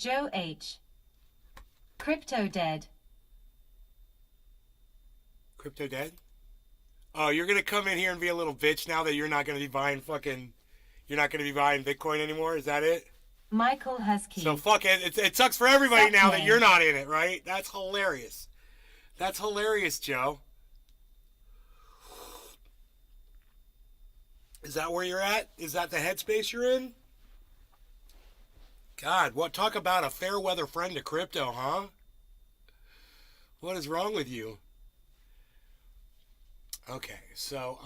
Joe H. Crypto dead. Crypto dead? Oh, you're going to come in here and be a little bitch now that you're not going to be buying you're not going to be buying Bitcoin anymore? Is that it? Michael has key. So fuck it. It sucks for everybody now that you're not in it, right? That's hilarious. That's hilarious, Joe. Is that where you're at? Is that the headspace you're in? God, what talk about a fair weather friend to crypto, huh? What is wrong with you? Okay, so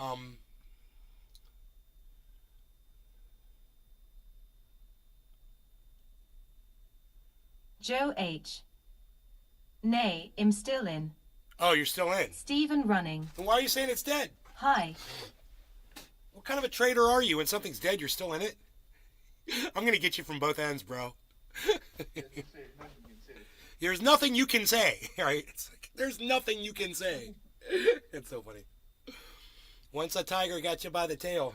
Joe H. Nay, I'm still in. Oh, you're still in. Stephen running. Then why are you saying it's dead? Hi. What kind of a trader are you? When something's dead, you're still in it? I'm gonna get you from both ends, bro. There's nothing you can say, right? It's like, there's nothing you can say. It's so funny. Once a tiger got you by the tail.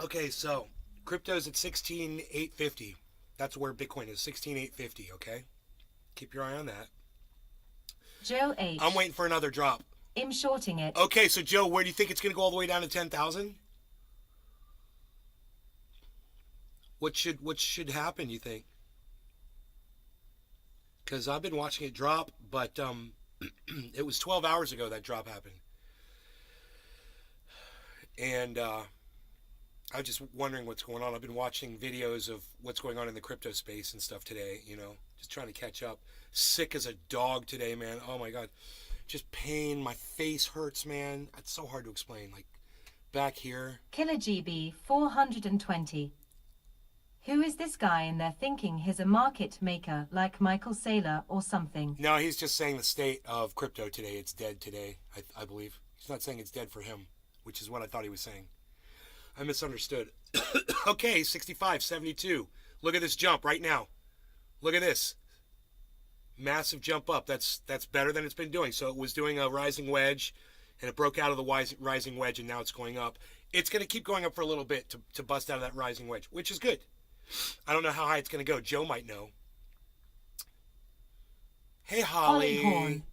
Okay, so crypto's at 16,850. That's where Bitcoin is, 16,850, okay? Keep your eye on that. Joe H. I'm waiting for another drop. I'm shorting it. Okay, so Joe, where do you think it's going to go all the way down to 10,000? What should happen, you think? Because I've been watching it drop, but it was 12 hours ago that drop happened. And I was just wondering what's going on. I've been watching videos of what's going on in the crypto space and stuff today, you know, just trying to catch up. Sick as a dog today, man. Oh, my God. Just pain. My face hurts, man. It's so hard to explain. Like, back here. Killer GB 420. Who is this guy in there thinking he's a market maker like Michael Saylor or something? No, he's just saying the state of crypto today. It's dead today, I believe. He's not saying it's dead for him, which is what I thought he was saying. I misunderstood. Okay, 65, 72. Look at this jump right now. Look at this. Massive jump up. That's better than it's been doing. So it was doing a rising wedge, and it broke out of the rising wedge, and now it's going up. It's going to keep going up for a little bit to bust out of that rising wedge, which is good. I don't know how high it's going to go. Joe might know. Hey, Holly. Horn.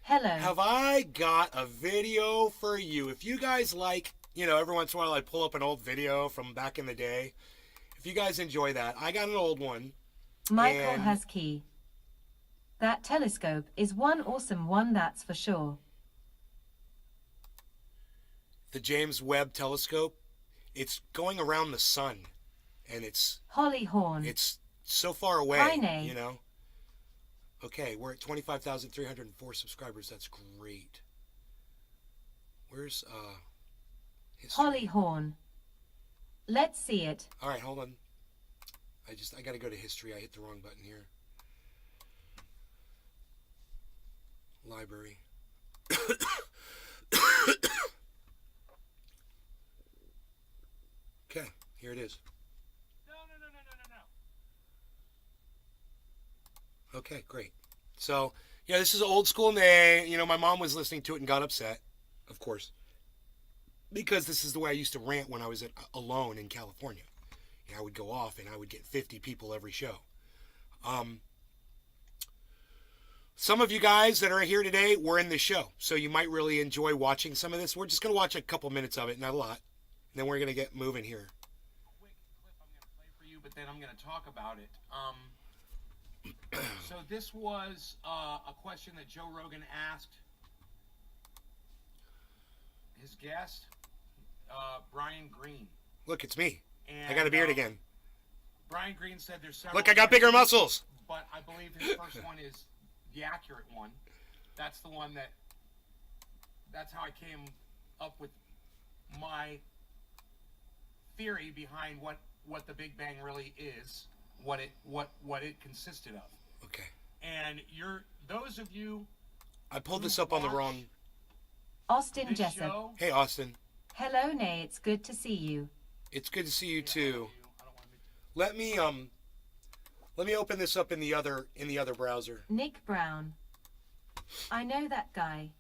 Hello. Have I got a video for you? If you guys like, you know, every once in a while I pull up an old video from back in the day. If you guys enjoy that, I got an old one. Michael has key. That telescope is one awesome one, that's for sure. The James Webb telescope, it's going around the sun. And it's Holly Horn. It's so far away, Heine. you know. Okay, we're at 25,304 subscribers. That's great. Where's history? Holly Horn. Let's see it. All right, hold on. I got to go to history. I hit the wrong button here. Library. Okay, here it is. Okay, great. So, yeah, this is old school Nay. You know, my mom was listening to it and got upset, of course, because this is the way I used to rant when I was alone in California. You know, I would go off and I would get 50 people every show. Some of you guys that are here today were in this show, so you might really enjoy watching some of this. We're just going to watch a couple minutes of it, not a lot, and then we're going to get moving here. A quick clip I'm going to play for you, but then I'm going to talk about it. So this was a question that Joe Rogan asked his guest, Brian Green. Look, it's me. And, I got a beard again. Brian Green said there's several... Look, I got bigger muscles. But I believe his first one is the accurate one. That's the one that's how I came up with my theory behind what the Big Bang really is, what it consisted of. Okay. And those of you... I pulled this up on the wrong... Austin Jessup. Hey, Austin. Hello, Nay. It's good to see you. It's good to see you too. Let me open this up in the other browser. Nick Brown. I know that guy.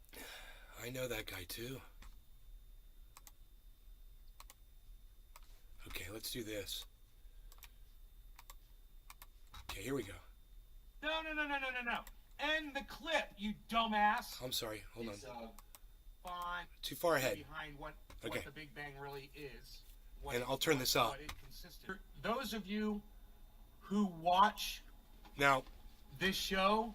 I know that guy too. Okay, let's do this. Okay, here we go. No. End the clip, you dumbass. I'm sorry. Hold on. Fine. Too far ahead. Behind what the Big Bang really is. And I'll turn this up. Those of you who watch now this show,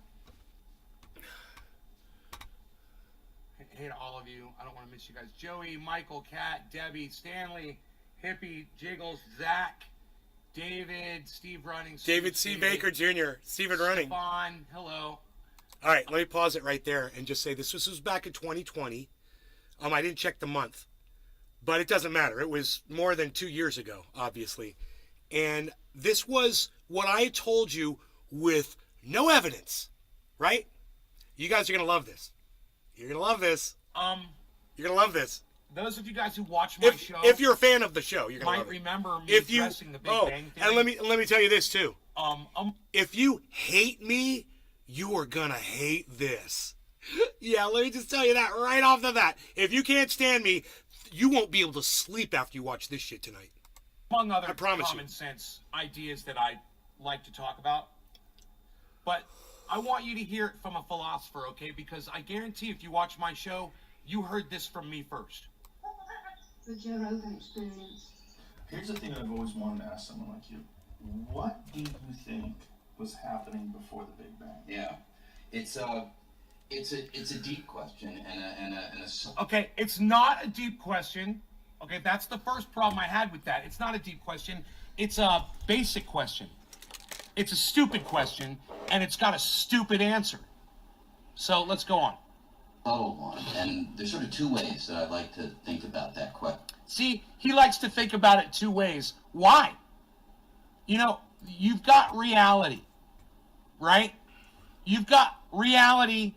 hey to all of you, I don't want to miss you guys. Joey, Michael, Kat, Debbie, Stanley, Hippie, Jiggles, Zach, David, Steve Running. David C. Baker Jr., Steven Running. Stefan, hello. All right, let me pause it right there and just say this was back in 2020. I didn't check the month, but it doesn't matter. It was more than 2 years ago, obviously. And this was what I told you with no evidence, right? You guys are going to love this. You're going to love this. You're going to love this. Those of you guys who watch my show, if you're a fan of the show, you're going to love it. Remember me addressing the Big Bang Theory. And let me tell you this too. If you hate me, you are going to hate this. Yeah, let me just tell you that right off the bat. If you can't stand me, you won't be able to sleep after you watch this shit tonight. Among other common sense ideas that I like to talk about. But I want you to hear it from a philosopher, okay? Because I guarantee if you watch my show, you heard this from me first. The Joe Rogan Experience. Here's the thing I've always wanted to ask someone like you. What do you think was happening before the Big Bang? Yeah, it's a deep question and a. Okay, it's not a deep question. Okay, that's the first problem I had with that. It's not a deep question. It's a basic question. It's a stupid question, and it's got a stupid answer. So let's go on. Subtle one, and there's sort of two ways that I like to think about that question. See, he likes to think about it two ways. Why? You know, you've got reality, right? You've got reality,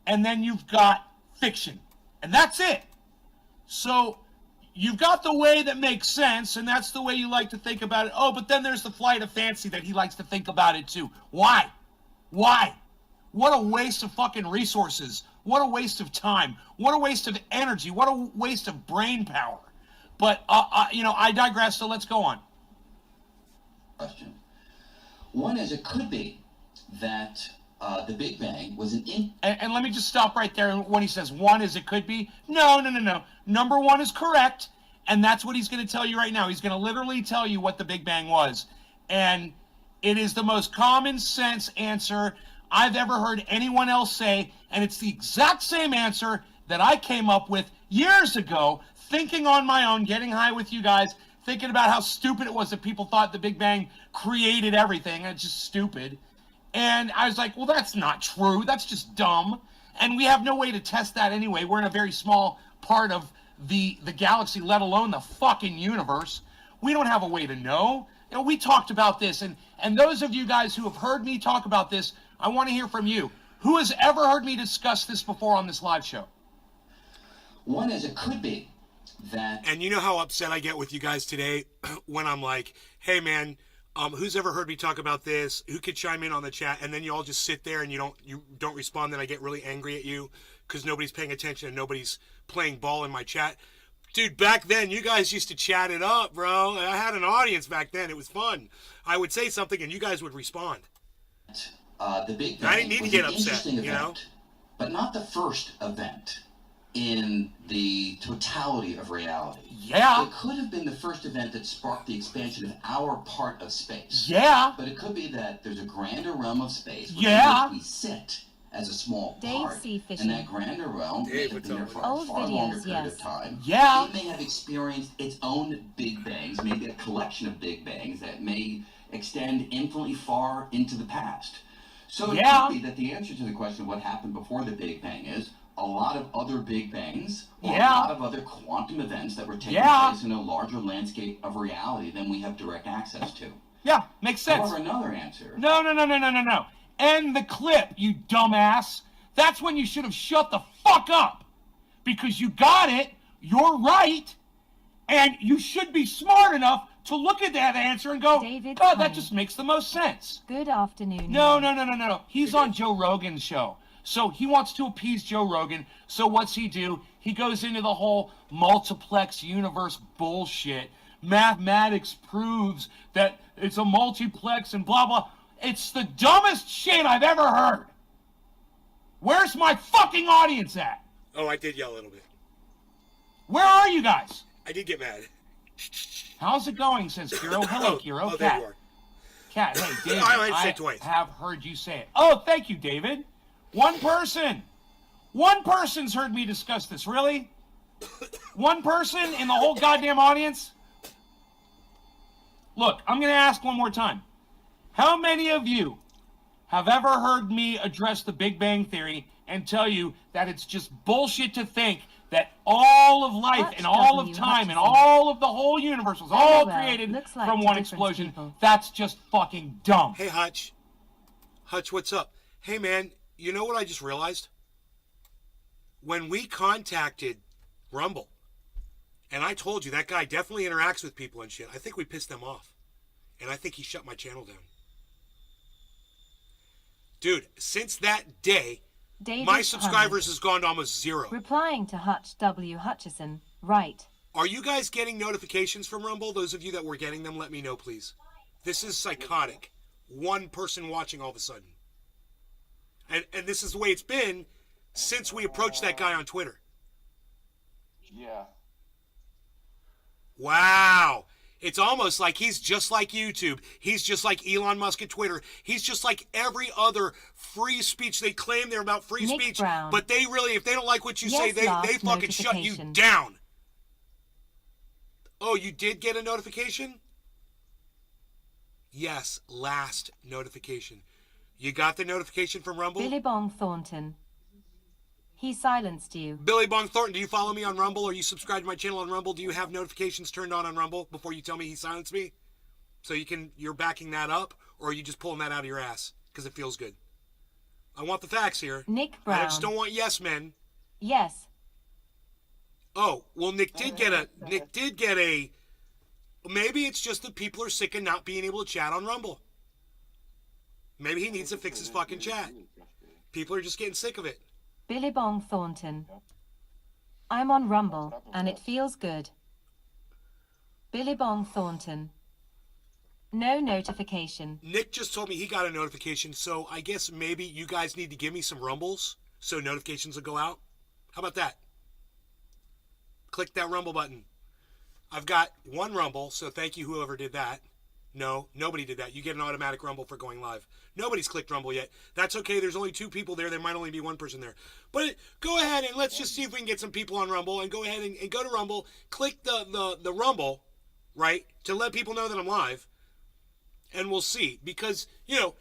and then you've got fiction, and that's it. So you've got the way that makes sense, and that's the way you like to think about it. Oh, but then there's the flight of fancy that he likes to think about it too. Why? Why? What a waste of fucking resources. What a waste of time. What a waste of energy. What a waste of brain power. But, I digress, so let's go on. Question. One is, it could be that the Big Bang was And let me just stop right there when he says one is it could be. No. Number one is correct, and that's what he's going to tell you right now. He's going to literally tell you what the Big Bang was. And it is the most common sense answer I've ever heard anyone else say, and it's the exact same answer that I came up with years ago, thinking on my own, getting high with you guys, thinking about how stupid it was that people thought the Big Bang created everything. It's just stupid. And I was like, well, that's not true. That's just dumb. And we have no way to test that anyway. We're in a very small part of the galaxy, let alone the fucking universe. We don't have a way to know. You know, we talked about this, and those of you guys who have heard me talk about this, I want to hear from you. Who has ever heard me discuss this before on this live show? One is, it could be that. And you know how upset I get with you guys today when I'm like, hey man, who's ever heard me talk about this? Who could chime in on the chat? And then you all just sit there and you don't respond. Then I get really angry at you because nobody's paying attention and nobody's playing ball in my chat. Dude, back then you guys used to chat it up, bro. I had an audience back then. It was fun. I would say something and you guys would respond. The Big Bang I didn't need to get upset, event, you know? But not the first event in the totality of reality. Yeah. It could have been the first event that sparked the expansion of our part of space. Yeah. But it could be that there's a grander realm of space within which we sit as a small Dave part. C. Fishing. And that grander realm may have been there for a Old far longer videos, period yes. of time. Yeah. It may have experienced its own Big Bangs, maybe a collection of Big Bangs that may extend infinitely far into the past. So it could be that the answer to the question of what happened before the Big Bang is a lot of other Big Bangs, or a lot of other quantum events that were taking place in a larger landscape of reality than we have direct access to. Yeah, makes sense. However, another answer. No. End the clip, you dumbass. That's when you should have shut the fuck up. Because you got it, you're right, and you should be smart enough to look at that answer and go, David God, that Cohn. just makes the most sense. Good afternoon. No. He's on Joe Rogan's show. So he wants to appease Joe Rogan. So what's he do? He goes into the whole multiplex universe bullshit. Mathematics proves that it's a multiplex and blah, blah. It's the dumbest shit I've ever heard. Where's my fucking audience at? Oh, I did yell a little bit. Where are you guys? I did get mad. How's it going, says Kiro. Hello, Kiro. Oh, there Cat. you are. Cat, hey, David, I said it twice. have heard you say it. Oh, thank you, David. One person's heard me discuss this. Really? One person in the whole goddamn audience? Look, I'm going to ask one more time. How many of you have ever heard me address the Big Bang Theory and tell you that it's just bullshit to think that all of life and all of time and all of the whole universe was all created from one explosion? That's just fucking dumb. Hey, Hutch. Hutch, what's up? Hey, man, you know what I just realized? When we contacted Rumble, and I told you that guy definitely interacts with people and shit, I think we pissed them off. And I think he shut my channel down. Dude, since that day, my subscribers has gone to almost 0. Replying to Hutch W. Hutchison, right. Are you guys getting notifications from Rumble? Those of you that were getting them, let me know, please. This is psychotic. One person watching all of a sudden. And this is the way it's been since we approached that guy on Twitter. Yeah. Wow. It's almost like he's just like YouTube. He's just like Elon Musk at Twitter. He's just like every other free speech. They claim they're about free Nick speech, Brown. but they really, if they don't like what you say, they fucking shut you notification. down. Oh, you did get a notification? Yes, last notification. You got the notification from Rumble? Billy Bong Thornton. He silenced you. Billy Bong Thornton, do you follow me on Rumble? Or you subscribe to my channel on Rumble? Do you have notifications turned on Rumble before you tell me he silenced me? So you're backing that up? Or are you just pulling that out of your ass? Because it feels good. I want the facts here. Nick Brown. I just don't want yes men. Yes. Oh, well, Nick did get a, maybe it's just that people are sick of not being able to chat on Rumble. Maybe he needs to fix his fucking chat. People are just getting sick of it. Billy Bong Thornton. I'm on Rumble, and it feels good. Billy Bong Thornton. No notification. Nick just told me he got a notification, so I guess maybe you guys need to give me some Rumbles so notifications will go out. How about that? Click that Rumble button. I've got one Rumble, so thank you whoever did that. No, nobody did that. You get an automatic Rumble for going live. Nobody's clicked Rumble yet. That's okay. There's only 2 people there. There might only be 1 person there. But go ahead and let's just see if we can get some people on Rumble. And go ahead and go to Rumble. Click the Rumble, right, to let people know that I'm live. And we'll see. Because, you know,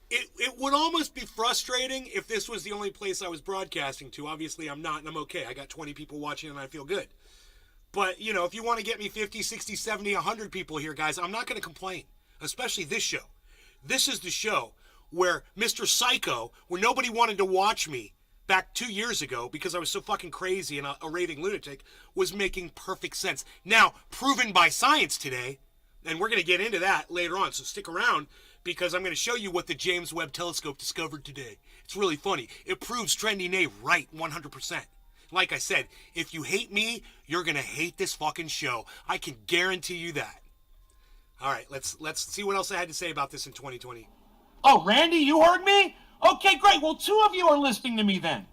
it would almost be frustrating if this was the only place I was broadcasting to. Obviously, I'm not, and I'm okay. I got 20 people watching, and I feel good. But, you know, if you want to get me 50, 60, 70, 100 people here, guys, I'm not going to complain. Especially this show. This is the show where Mr. Psycho, where nobody wanted to watch me back 2 years ago because I was so fucking crazy and a raving lunatic, was making perfect sense. Now, proven by science today, and we're going to get into that later on, so stick around because I'm going to show you what the James Webb Telescope discovered today. It's really funny. It proves Trendy Nate right 100%. Like I said, if you hate me, you're going to hate this fucking show. I can guarantee you that. All right, let's see what else I had to say about this in 2020. Oh, Randy, you heard me? Okay, great. Well, 2 of you are listening to me then.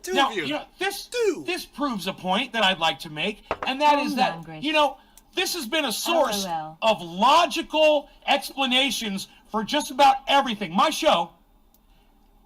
2 now, of you. You know, this proves a point that I'd like to make, and that is that, you know, this has been a source of logical explanations for just about everything. My show.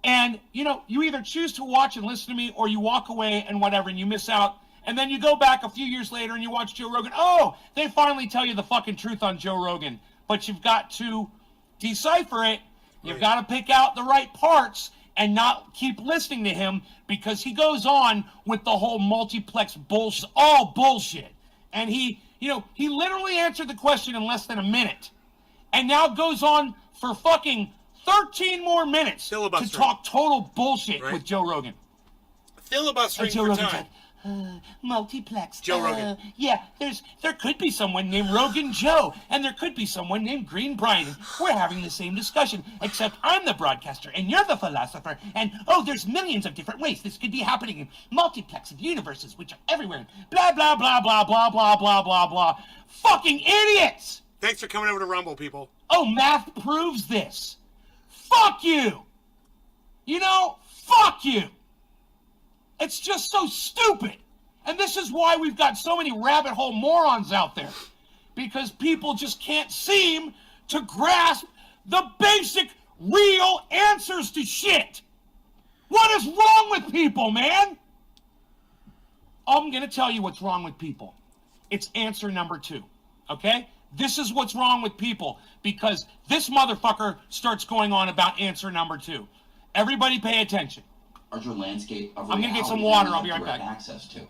And, you know, you either choose to watch and listen to me or you walk away and whatever and you miss out. And then you go back a few years later and you watch Joe Rogan. Oh, they finally tell you the fucking truth on Joe Rogan. But you've got to decipher it. You've got to pick out the right parts and not keep listening to him because he goes on with the whole multiplex bullshit. All bullshit. And he literally answered the question in less than a minute. And now goes on for fucking 13 more minutes to talk total bullshit with Joe Rogan. Filibustering for time. Multiplex. Joe Rogan. Yeah, there could be someone named Rogan Joe, and there could be someone named Green Brian. We're having the same discussion, except I'm the broadcaster, and you're the philosopher, and there's millions of different ways this could be happening in multiplex of universes, which are everywhere. Blah, blah, blah, blah, blah, blah, blah, blah, blah. Fucking idiots! Thanks for coming over to Rumble, people. Oh, math proves this. Fuck you. You know, fuck you. It's just so stupid. And this is why we've got so many rabbit hole morons out there. Because people just can't seem to grasp the basic, real answers to shit. What is wrong with people, man? I'm going to tell you what's wrong with people. It's answer number 2, okay? This is what's wrong with people because this motherfucker starts going on about answer number 2. Everybody pay attention. Larger landscape of I'm going to get some reality water. that I'll we be have right direct back. access to.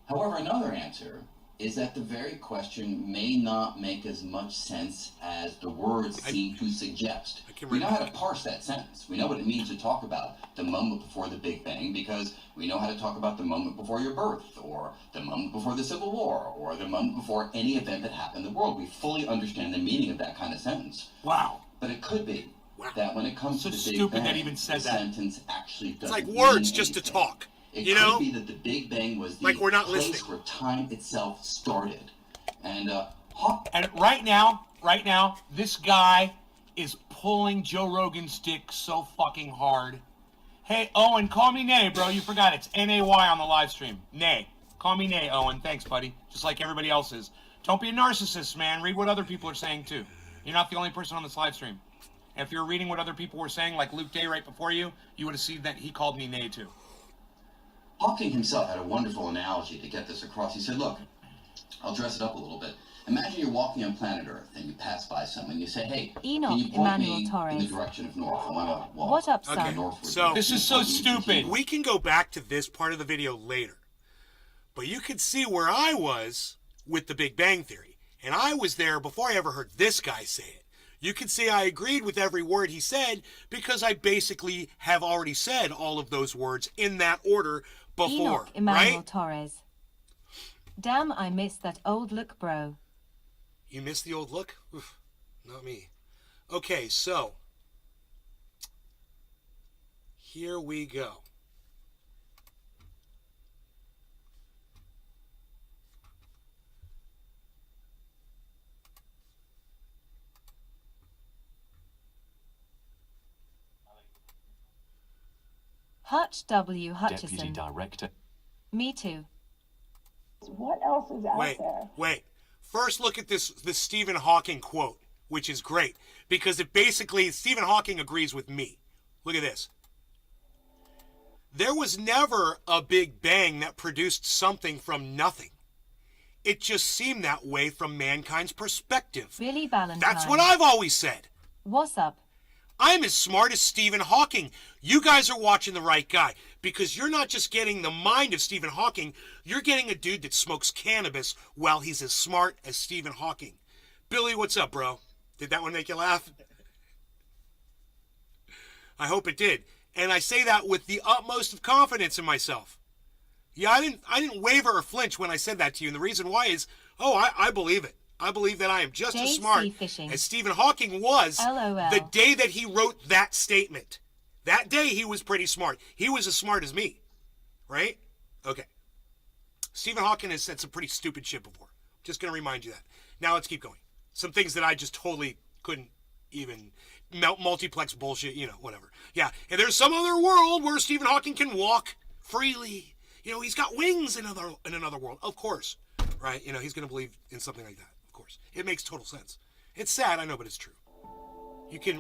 However, another answer is that the very question may not make as much sense as the words seem to suggest. We know how to parse that sentence. We know what it means to talk about the moment before the Big Bang because we know how to talk about the moment before your birth or the moment before the Civil War or the moment before any event that happened in the world. We fully understand the meaning of that kind of sentence. Wow. But it could be that when it comes So to the Big stupid Bang, that even said the that. sentence actually doesn't It's like words mean just to anything. talk. It You could know? be that the Big Bang was the Like we're not place listening. where time itself started. And And right now, this guy is pulling Joe Rogan's dick so fucking hard. Hey, Owen, call me Nay, bro. You forgot it's N-A-Y on the live stream. Nay. Call me Nay, Owen. Thanks, buddy. Just like everybody else is. Don't be a narcissist, man. Read what other people are saying, too. You're not the only person on this live stream. And if you're reading what other people were saying, like Luke Day right before you, you would have seen that he called me Nay, too. Hawking himself had a wonderful analogy to get this across. He said, look, I'll dress it up a little bit. Imagine you're walking on planet Earth and you pass by someone and you say, hey, Enoch can you point Emmanuel me in Torres. the direction of north? I want to walk What up, son? northward. So- This is so stupid. We can go back to this part of the video later. But you can see where I was with the Big Bang Theory. And I was there before I ever heard this guy say it. You can see I agreed with every word he said because I basically have already said all of those words in that order before, Enoch Emmanuel right? Torres. Damn, I missed that old look, bro. You missed the old look? Oof, not me. Okay, so here we go. Hutch W. Deputy Hutchison. Director. Me too. What else is out there? Wait. First, look at this Stephen Hawking quote, which is great because it basically Stephen Hawking agrees with me. Look at this. There was never a Big Bang that produced something from nothing. It just seemed that way from mankind's perspective. Billy Ballantyne. That's what I've always said. What's up? I'm as smart as Stephen Hawking. You guys are watching the right guy because you're not just getting the mind of Stephen Hawking, you're getting a dude that smokes cannabis while he's as smart as Stephen Hawking. Billy, what's up, bro? Did that one make you laugh? I hope it did. And I say that with the utmost of confidence in myself. Yeah, I didn't waver or flinch when I said that to you. And the reason why is, I believe it. I believe that I am just as JC smart Fishing. as Stephen Hawking was LOL. the day that he wrote that statement. That day he was pretty smart. He was as smart as me. Right? Okay. Stephen Hawking has said some pretty stupid shit before. Just going to remind you that. Now let's keep going. Some things that I just totally couldn't even multiplex bullshit, whatever. Yeah, and there's some other world where Stephen Hawking can walk freely. He's got wings in another world. Of course. Right? He's going to believe in something like that. Of course. It makes total sense. It's sad, I know, but it's true. You can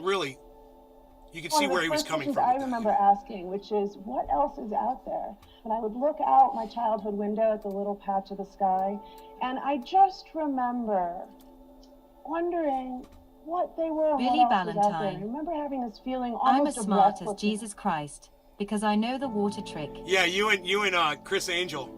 see where he was coming from. I remember asking, which is, what else is out there? And I would look out my childhood window at the little patch of the sky, and I just remember wondering what they were. Billy what else was out there. Ballantyne. I remember having this feeling I'm almost as smart as restlessness. Jesus Christ because I know the water trick. Yeah, you and Chris Angel.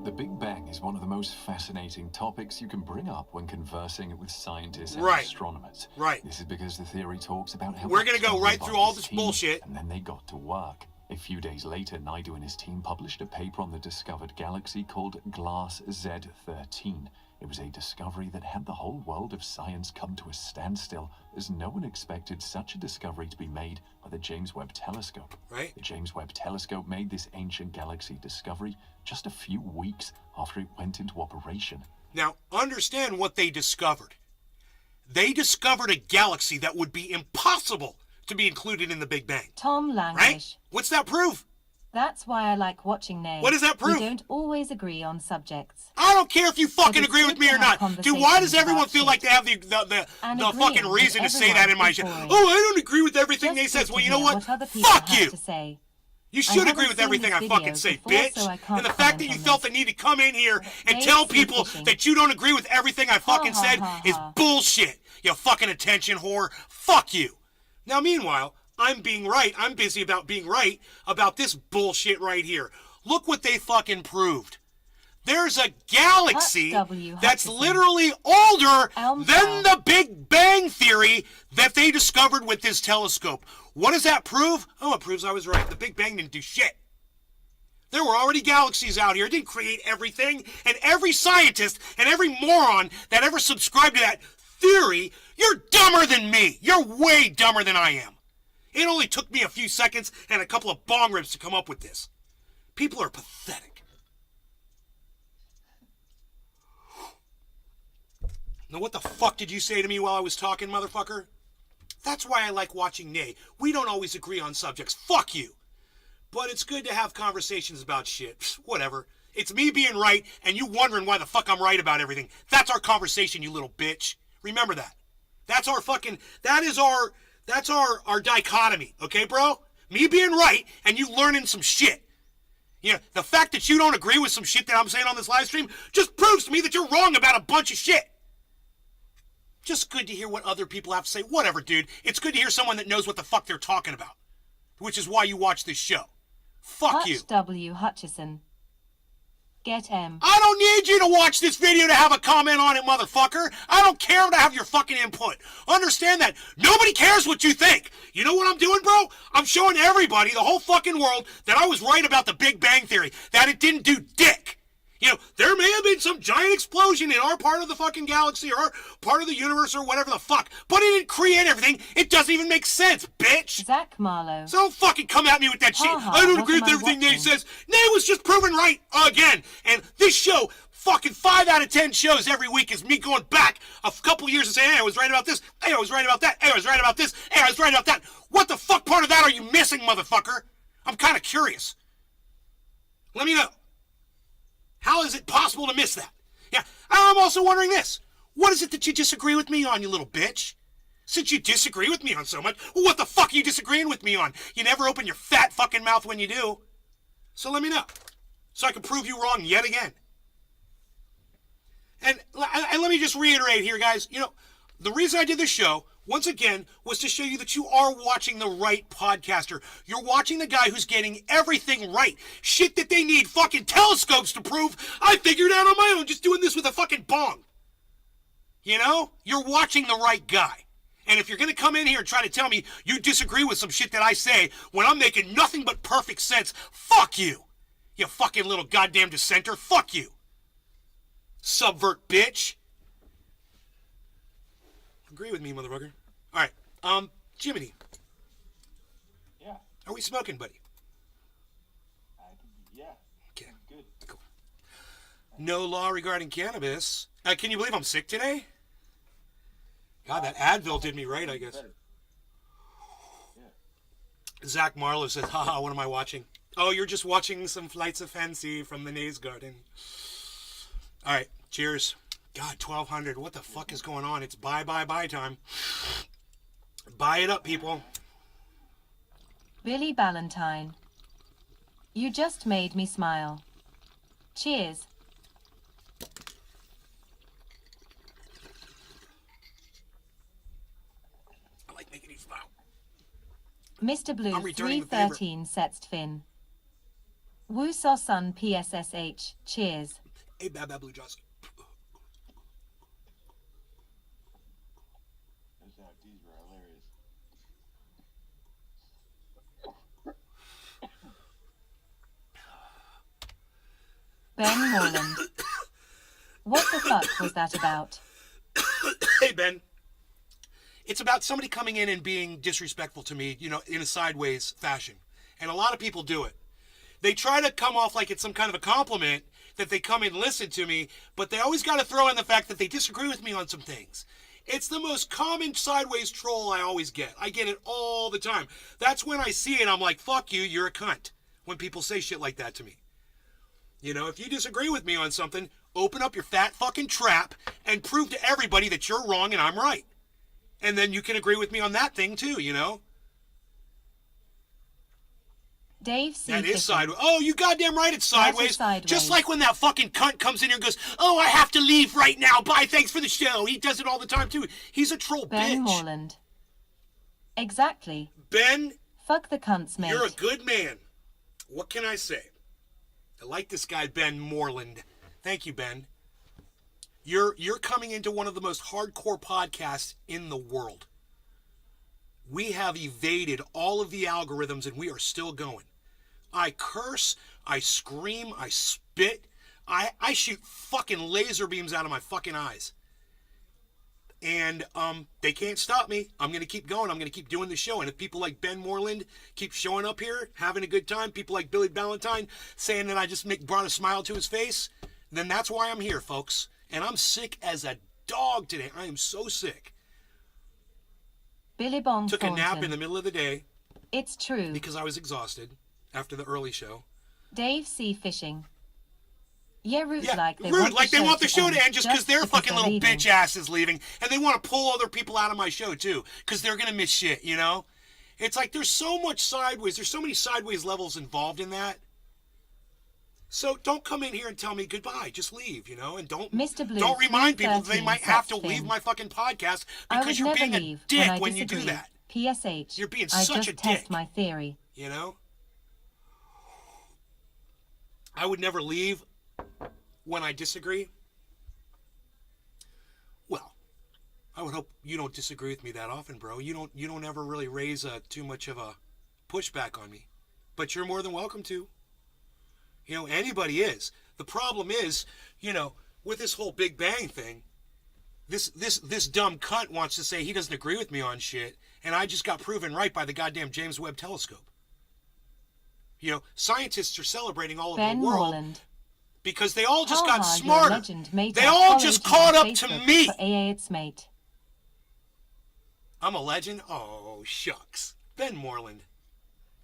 The Big Bang is one of the most fascinating topics you can bring up when conversing with scientists and Right. astronomers. Right. This is because the theory talks about how We're gonna go right through all this team, bullshit. and then they got to work. A few days later, Naidu and his team published a paper on the discovered galaxy called Glass Z13. It was a discovery that had the whole world of science come to a standstill, as no one expected such a discovery to be made by the James Webb Telescope. Right. The James Webb Telescope made this ancient galaxy discovery just a few weeks after it went into operation. Now, understand what they discovered. They discovered a galaxy that would be impossible to be included in the Big Bang. Tom Langlish. Right? What's that prove? That's why I like watching Nay. What does that prove? We don't always agree on subjects. I don't care if you fucking But it's agree with good me to or have not. Dude, why does conversations everyone about feel shit. like they have the And fucking agreeing with reason to say that in my shit? everyone Oh, I don't agree with everything Just they good says. to Well, you know hear what? other people Fuck have you. to say. You I should haven't agree with seen everything this I fucking video say, before, bitch. so I can't And the fact that comment you on felt this. the need to come in here and Dave's tell people fishing. that you don't agree with everything I fucking ha, said ha, is ha. bullshit. You fucking attention whore. Fuck you. Now, meanwhile, I'm being right. I'm busy about being right about this bullshit right here. Look what they fucking proved. There's a galaxy Hutch W. that's Hutchison. literally older Elm than Town. the Big Bang Theory that they discovered with this telescope. What does that prove? Oh, it proves I was right. The Big Bang didn't do shit. There were already galaxies out here. It didn't create everything. And every scientist and every moron that ever subscribed to that theory, you're dumber than me. You're way dumber than I am. It only took me a few seconds and a couple of bong rips to come up with this. People are pathetic. Now, what the fuck did you say to me while I was talking, motherfucker? That's why I like watching Nay. We don't always agree on subjects. Fuck you. But it's good to have conversations about shit. Pfft, whatever. It's me being right and you wondering why the fuck I'm right about everything. That's our conversation, you little bitch. Remember that. That's our dichotomy. Okay, bro? Me being right and you learning some shit. You know, the fact that you don't agree with some shit that I'm saying on this live stream just proves to me that you're wrong about a bunch of shit. Just good to hear what other people have to say. Whatever, dude. It's good to hear someone that knows what the fuck they're talking about. Which is why you watch this show. Fuck you. Hutch W. Hutchison. Get M. I don't need you to watch this video to have a comment on it, motherfucker. I don't care to have your fucking input. Understand that. Nobody cares what you think. You know what I'm doing, bro? I'm showing everybody, the whole fucking world, that I was right about the Big Bang Theory. That it didn't do dick. You know, there may have been some giant explosion in our part of the fucking galaxy or our part of the universe or whatever the fuck, but it didn't create everything. It doesn't even make sense, bitch. Zach Marlowe. So don't fucking come at me with that shit. Ha ha, I don't what agree am with I everything Nate watching? says. Nate was just proven right again. And this show, fucking 5 out of 10 shows every week is me going back a couple years and saying, hey, I was right about this. Hey, I was right about that. Hey, I was right about this. Hey, I was right about that. What the fuck part of that are you missing, motherfucker? I'm kind of curious. Let me know. How is it possible to miss that? Yeah, I'm also wondering this. What is it that you disagree with me on, you little bitch? Since you disagree with me on so much, well, what the fuck are you disagreeing with me on? You never open your fat fucking mouth when you do. So let me know. So I can prove you wrong yet again. And let me just reiterate here, guys. You know, the reason I did this show, once again, was to show you that you are watching the right podcaster. You're watching the guy who's getting everything right. Shit that they need fucking telescopes to prove. I figured out on my own just doing this with a fucking bong. You know? You're watching the right guy. And if you're going to come in here and try to tell me you disagree with some shit that I say when I'm making nothing but perfect sense, fuck you. You fucking little goddamn dissenter. Fuck you. Subvert bitch. Agree with me, motherfucker. All right. Jiminy. Yeah. Are we smoking, buddy? Yeah. Okay. Good. Cool. No law regarding cannabis. Can you believe I'm sick today? God, that Advil did me right, I guess. Yeah. Zach Marlowe says, haha, what am I watching? Oh, you're just watching some Flights of Fancy from the Nays Garden. All right. Cheers. God, 1200. What the fuck is going on? It's buy time. Buy it up, people. Billy Ballantyne. You just made me smile. Cheers. I like making you smile. Mr. Blue I'm returning the favor. 313 Setst Fin. Woo Saw Sun PSSH. Cheers. Hey, Bad Blue Jaws. These were hilarious. Ben Moreland. What the fuck was that about? Hey, Ben. It's about somebody coming in and being disrespectful to me, you know, in a sideways fashion. And a lot of people do it. They try to come off like it's some kind of a compliment. that they come and listen to me, but they always got to throw in the fact that they disagree with me on some things. It's the most common sideways troll I always get. I get it all the time. That's when I see it, I'm like, fuck you, you're a cunt. When people say shit like that to me. You know, if you disagree with me on something, open up your fat fucking trap and prove to everybody that you're wrong and I'm right. And then you can agree with me on that thing too, you know? Dave C. That is Fishing. sideways. Oh, you goddamn right it's sideways. sideways. Just like when that fucking cunt comes in here and goes, oh, I have to leave right now. Bye, thanks for the show. He does it all the time too. He's a troll Ben bitch. Moreland. Exactly. Ben, Fuck the cunts, mate. you're a good man. What can I say? I like this guy, Ben Moreland. Thank you, Ben. You're coming into one of the most hardcore podcasts in the world. We have evaded all of the algorithms and we are still going. I curse, I scream, I spit, I shoot fucking laser beams out of my fucking eyes. And they can't stop me. I'm going to keep going. I'm going to keep doing the show. And if people like Ben Moreland keep showing up here, having a good time, people like Billy Ballantyne saying that I just brought a smile to his face, then that's why I'm here, folks. And I'm sick as a dog today. I am so sick. Billy Bong Took a nap Thornton. in the middle of the day It's true. because I was exhausted after the early show. Dave C. Fishing. Yeah, rude Yeah, like they rude, want like the they show want the show to end just because their because fucking they're little leaving. bitch ass is leaving, and they want to pull other people out of my show too because they're gonna miss shit, you know? It's like there's so much sideways, there's so many sideways levels involved in that. So don't come in here and tell me goodbye. Just leave, you know, and Mr. Blue, don't remind people that they 313 might have to sets leave in. my fucking podcast I because would you're never being a leave dick I when you do disagree. that. PSH. You're being I such just a test dick. my theory. You know? I would never leave when I disagree. Well, I would hope you don't disagree with me that often, bro. You don't ever really raise too much of a pushback on me. But you're more than welcome to. You know, anybody is. The problem is, you know, with this whole Big Bang thing, this dumb cunt wants to say he doesn't agree with me on shit, and I just got proven right by the goddamn James Webb telescope. You know, scientists are celebrating all over Ben the world Moreland. because they all just Ha got ha, you're a smarter. legend, mate. They I all followed just you caught on up to Facebook me. For AA it's mate. I'm a legend? Oh, shucks. Ben Moreland.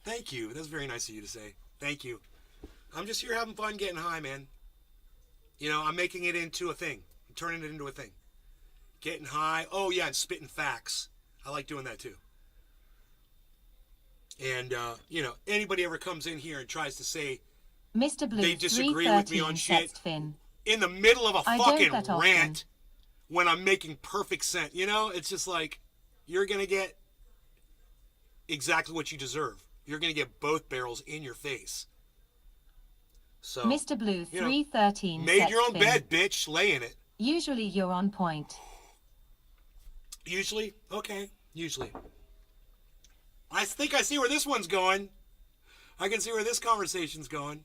Thank you. That's very nice of you to say. Thank you. I'm just here having fun getting high, man. You know, I'm making it into a thing. I'm turning it into a thing. Getting high. Oh, yeah, and spitting facts. I like doing that, too. And, you know, anybody ever comes in here and tries to say Mr. Blue, they disagree with me on 313 shit sets Finn. in the middle of a I don't fucking that often. rant when I'm making perfect sense, you know, it's just like you're going to get exactly what you deserve. You're going to get both barrels in your face. So, Mr. Blue, you know, 313 made sets your own Finn. bed, bitch. Lay in it. Usually you're on point. Usually? Okay, usually. I think I see where this one's going. I can see where this conversation's going.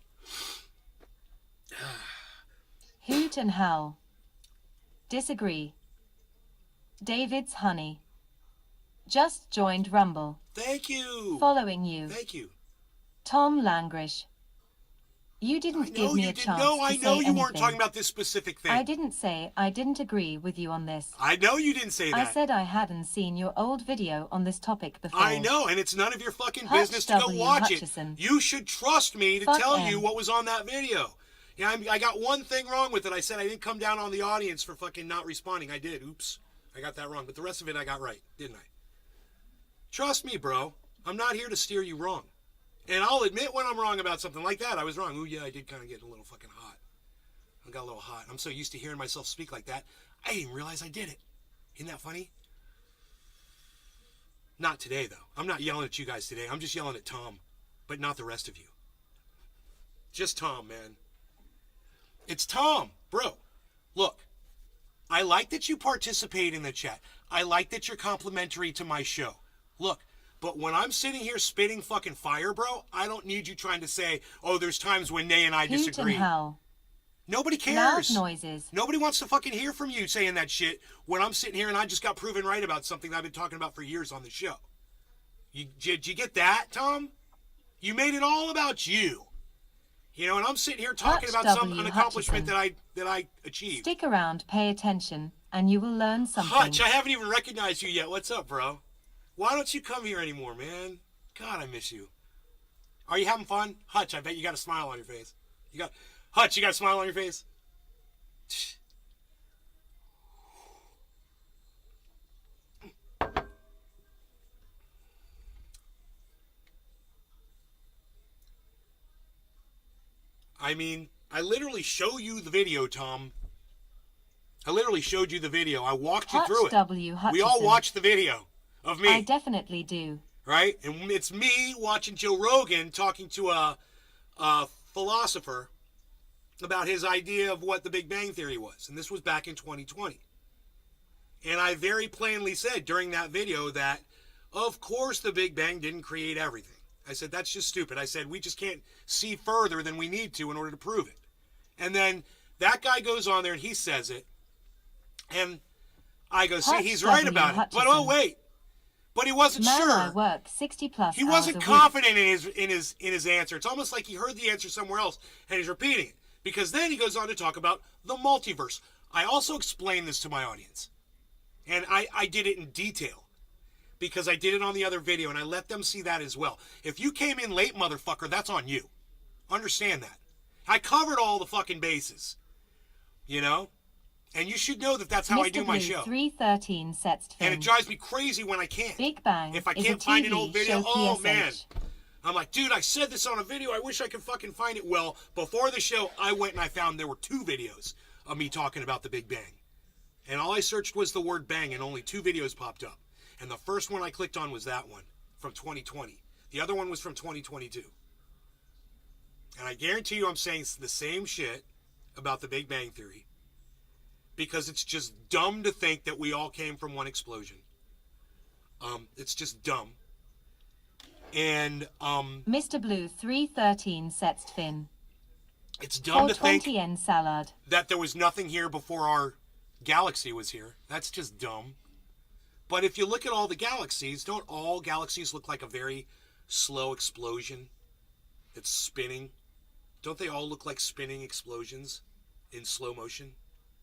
Hoot and howl. Disagree. David's honey. Just joined Rumble. Thank you. Following you. Thank you. Tom Langrish. You didn't give me a chance No, I to know say you weren't anything. talking about this specific thing. I didn't say I didn't agree with you on this. I know you didn't say that. I said I hadn't seen your old video on this topic before. I know, and it's none of your fucking Hutch business to go W. watch Hutchison. it. You should trust me to Fuck tell M. you what was on that video. Yeah, I got one thing wrong with it. I said I didn't come down on the audience for fucking not responding. I did. Oops. I got that wrong. But the rest of it I got right, didn't I? Trust me, bro. I'm not here to steer you wrong. And I'll admit when I'm wrong about something like that. I was wrong. Ooh, yeah, I did kind of get a little fucking hot. I got a little hot. I'm so used to hearing myself speak like that, I didn't realize I did it. Isn't that funny? Not today, though. I'm not yelling at you guys today. I'm just yelling at Tom, but not the rest of you. Just Tom, man. It's Tom, bro. Look, I like that you participate in the chat. I like that you're complimentary to my show. Look, but when I'm sitting here spitting fucking fire, bro, I don't need you trying to say, oh, there's times when Nay and I Hoot disagree. and howl. Nobody Loud cares. noises. Nobody wants to fucking hear from you saying that shit when I'm sitting here and I just got proven right about something that I've been talking about for years on the show. Did you get that, Tom? You made it all about you. You know, and I'm sitting here talking Hutch about W. an accomplishment Hutchison. that I achieved. Stick around, pay attention, and you will learn something. Hutch, I haven't even recognized you yet. What's up, bro? Why don't you come here anymore, man? God, I miss you. Are you having fun? Hutch, I bet you got a smile on your face. Hutch, you got a smile on your face? I mean, I literally show you the video, Tom. I literally showed you the video. I walked you through it. W. Hutchison. We all watched the video of me. I definitely do. Right? And it's me watching Joe Rogan talking to a philosopher about his idea of what the Big Bang Theory was. And this was back in 2020. And I very plainly said during that video that, of course, the Big Bang didn't create everything. I said, that's just stupid. I said, we just can't see further than we need to in order to prove it. And then that guy goes on there and he says it. And I go, see, he's right about it. But oh, wait. But he wasn't sure. I work 60+ He wasn't confident in his answer. It's almost like he heard the answer somewhere else and he's repeating it. Because then he goes on to talk about the multiverse. I also explained this to my audience. And I did it in detail. Because I did it on the other video and I let them see that as well. If you came in late, motherfucker, that's on you. Understand that. I covered all the fucking bases. You know? And you should know that that's how I do my show. 313 sets to and it drives me crazy when I can't. Big Bang if I can't find an old video, oh man. I'm like, dude, I said this on a video. I wish I could fucking find it. Well, before the show, I went and I found there were 2 videos of me talking about the Big Bang. And all I searched was the word bang and only 2 videos popped up. And the first one I clicked on was that one from 2020. The other one was from 2022. And I guarantee you I'm saying the same shit about the Big Bang Theory. Because it's just dumb to think that we all came from one explosion. It's just dumb. And Mr. Blue 313 sets fin. It's dumb to think salad. that there was nothing here before our galaxy was here. That's just dumb. But if you look at all the galaxies, don't all galaxies look like a very slow explosion that's spinning? Don't they all look like spinning explosions in slow motion?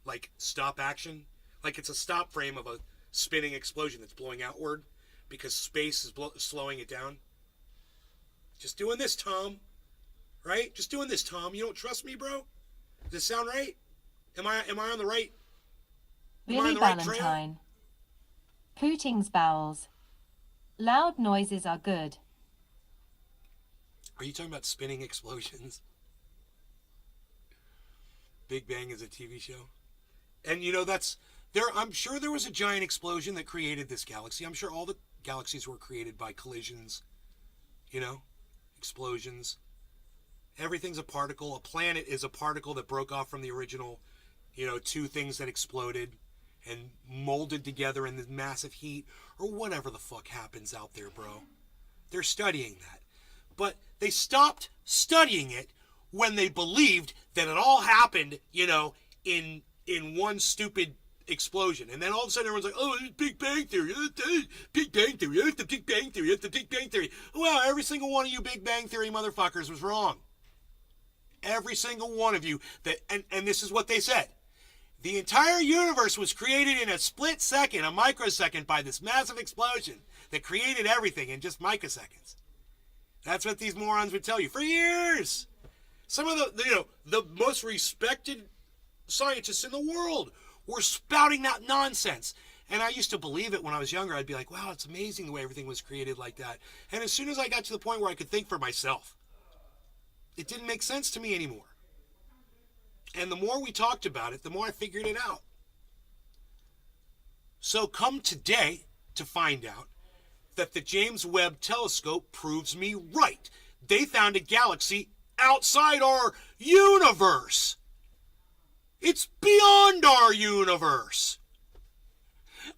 Like stop action? Like it's a stop frame of a spinning explosion that's blowing outward because space is slowing it down. Just doing this, Tom. Right? Just doing this, Tom. You don't trust me, bro? Does this sound right? Am I on the right? Billy Valentine. Puting's bowels. Loud noises are good. Are you talking about spinning explosions? Big Bang is a TV show. And you know I'm sure there was a giant explosion that created this galaxy. I'm sure all the galaxies were created by collisions, explosions. Everything's a particle. A planet is a particle that broke off from the original, 2 things that exploded and molded together in this massive heat or whatever the fuck happens out there, bro. They're studying that. But they stopped studying it when they believed that it all happened, in one stupid explosion. And then all of a sudden everyone's like, oh, it's Big Bang Theory. Big Bang Theory. It's the Big Bang Theory. It's the Big Bang Theory. Well, every single one of you Big Bang Theory motherfuckers was wrong. Every single one of you. And this is what they said. The entire universe was created in a split second, a microsecond, by this massive explosion that created everything in just microseconds. That's what these morons would tell you for years. Some of the most respected scientists in the world were spouting that nonsense. And I used to believe it when I was younger. I'd be like, wow, it's amazing the way everything was created like that. And as soon as I got to the point where I could think for myself, it didn't make sense to me anymore. And the more we talked about it, the more I figured it out. So come today to find out that the James Webb telescope proves me right. They found a galaxy outside our universe. It's beyond our universe.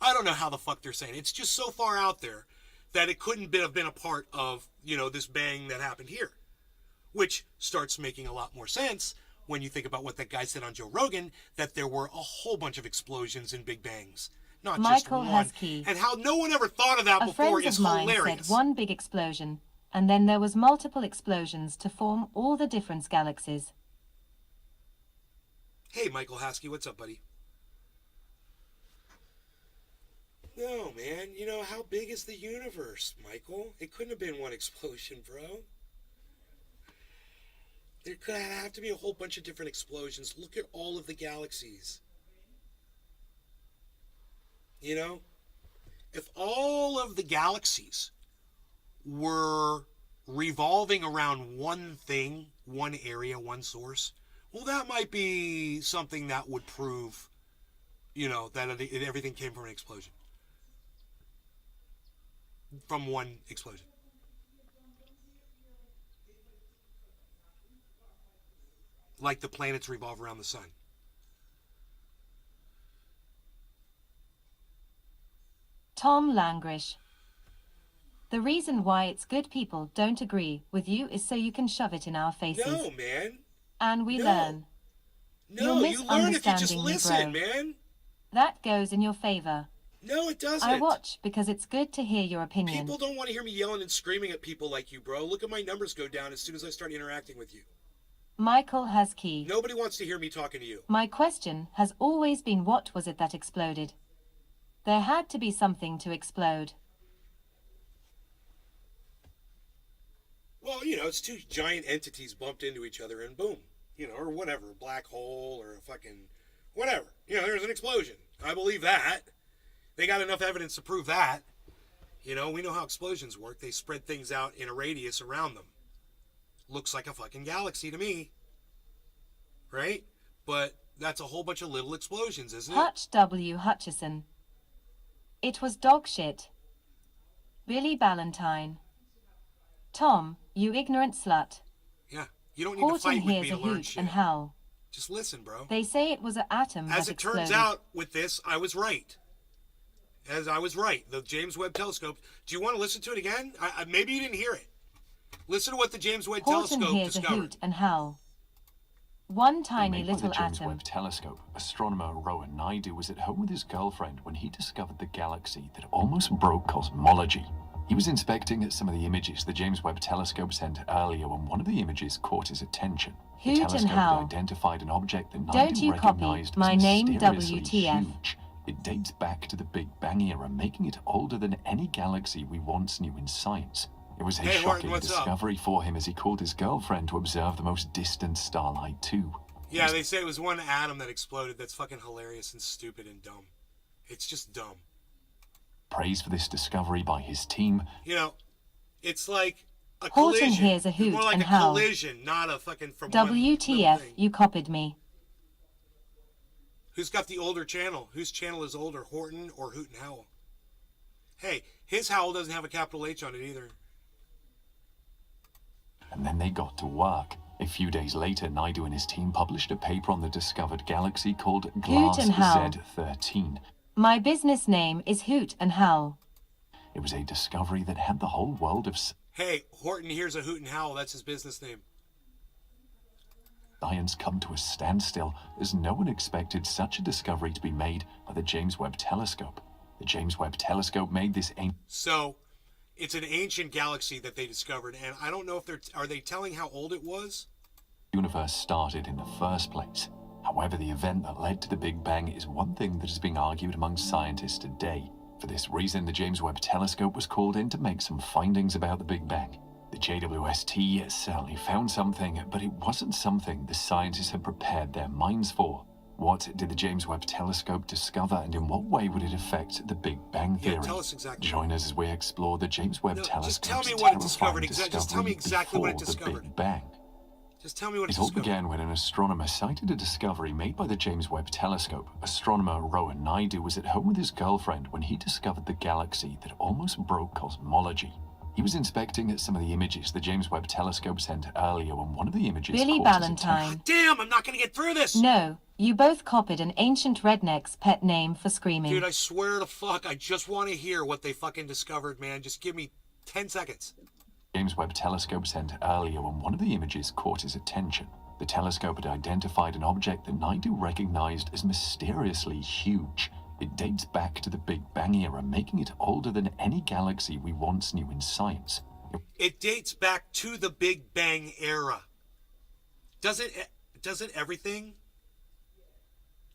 I don't know how the fuck they're saying it. It's just so far out there that it couldn't have been a part of, this bang that happened here. Which starts making a lot more sense when you think about what that guy said on Joe Rogan, that there were a whole bunch of explosions and big bangs. Not just one. And how no one ever thought of that before is hilarious. Said one big explosion, and then there was multiple explosions to form all the different galaxies. Hey, Michael Haskey, what's up, buddy? No, man, you know, how big is the universe, Michael? It couldn't have been one explosion, bro. There could have to be a whole bunch of different explosions. Look at all of the galaxies. You know? If all of the galaxies were revolving around one thing, one area, one source, well, that might be something that would prove, you know, that everything came from an explosion. From one explosion. Like the planets revolve around the sun. Tom Langrish. The reason why it's good people don't agree with you is so you can shove it in our faces. No, man. And we No. learn. No, You're you learn if you just misunderstanding me, listen, bro. man. That goes in your favor. No, it doesn't. I watch because it's good to hear your opinion. People don't want to hear me yelling and screaming at people like you, bro. Look at my numbers go down as soon as I start interacting with you. Michael has key. Nobody wants to hear me talking to you. My question has always been, what was it that exploded? There had to be something to explode. Well, you know, it's two giant entities bumped into each other and boom. You know, or whatever, a black hole or a fucking whatever. You know, there's an explosion. I believe that. They got enough evidence to prove that. You know, we know how explosions work. They spread things out in a radius around them. Looks like a fucking galaxy to me. Right? But that's a whole bunch of little explosions, isn't it? Hutch W. Hutchison. It was dog shit. Billy Ballantyne. Tom, you ignorant slut. Yeah. You don't need Horton to fight with me hears to a learn hoot shit. and howl. Just listen, bro. They say it was an atom As that it exploded. turns out with this, I was right. As I was right. The James Webb Telescope. Do you want to listen to it again? Maybe you didn't hear it. Listen to what the James Webb Horton Telescope hears a discovered. hoot and howl. One tiny Made by little the James atom. Webb Telescope, astronomer Rowan Naidu was at home with his girlfriend when he discovered the galaxy that almost broke cosmology. He was inspecting some of the images the James Webb Telescope sent earlier when one of the images caught his attention. The Hoot and telescope had howl. identified an object that Don't Naidu you copy recognized my as name, mysteriously WTF. huge. It dates back to the Big Bang era, making it older than any galaxy we once knew in science. It was a Hey, Horton, shocking what's up? discovery for him as he called his girlfriend to observe the most distant starlight too. Yeah, they say it was one atom that exploded. That's fucking hilarious and stupid and dumb. It's just dumb. Praise for this discovery by his team. You know, it's like a Horton collision. hears a It's hoot more like and a howl. collision, not a fucking from one little WTF, thing. you copied me. Who's got the older channel? Whose channel is older, Horton or Hoot and Howl? Hey, his howl doesn't have a capital H on it either. And then they got to work. A few days later, Naidu and his team published a paper on the discovered galaxy called Glass and howl. Z13. My business name is Hoot and Howl. It was a discovery that had the whole world of Hey, Horton hears a Hoot and Howl. That's his business name. science come to a standstill as no one expected such a discovery to be made by the James Webb Telescope. The James Webb Telescope made this So, it's an ancient galaxy that they discovered, and I don't know if are they telling how old it was? universe started in the first place. However, the event that led to the Big Bang is one thing that is being argued among scientists today. For this reason, the James Webb Telescope was called in to make some findings about the Big Bang. The JWST certainly found something, but it wasn't something the scientists had prepared their minds for. What did the James Webb Telescope discover, and in what way would it affect the Big Bang theory? Yeah, tell us exactly. Join us as we explore the James Webb No, Telescope's just tell me what it discovered. terrifying Just tell me exactly what it discovery before discovered. the Big Bang. Just tell me what it It all discovered. began when an astronomer cited a discovery made by the James Webb Telescope. Astronomer Rowan Naidu was at home with his girlfriend when he discovered the galaxy that almost broke cosmology. He was inspecting some of the images the James Webb Telescope sent earlier when one of the images Billy caught his attention. Ballantyne. Damn, I'm not gonna get through this! No, you both copied an ancient redneck's pet name for screaming. Dude, I swear to fuck, I just want to hear what they fucking discovered, man. Just give me 10 seconds. James Webb Telescope sent earlier when one of the images caught his attention. The telescope had identified an object that Naidu recognized as mysteriously huge. It dates back to the Big Bang era, making it older than any galaxy we once knew in science. It dates back to the Big Bang era. Doesn't everything?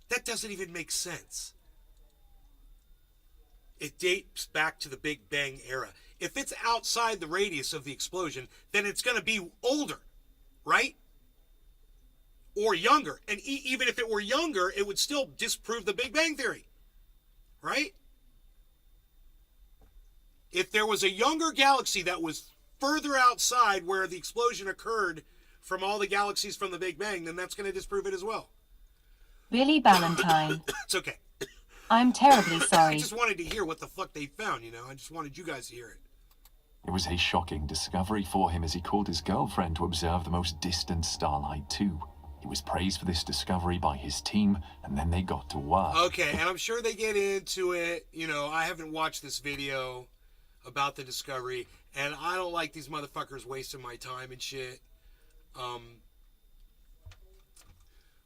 That doesn't even make sense. It dates back to the Big Bang era. If it's outside the radius of the explosion, then it's going to be older, right? Or younger. And even if it were younger, it would still disprove the Big Bang Theory, right? If there was a younger galaxy that was further outside where the explosion occurred from all the galaxies from the Big Bang, then that's going to disprove it as well. Billy Ballantyne. It's okay. I'm terribly sorry. I just wanted to hear what the fuck they found, you know? I just wanted you guys to hear it. It was a shocking discovery for him as he called his girlfriend to observe the most distant starlight too. He was praised for this discovery by his team, and then they got to work. Okay, and I'm sure they get into it. You know, I haven't watched this video about the discovery, and I don't like these motherfuckers wasting my time and shit.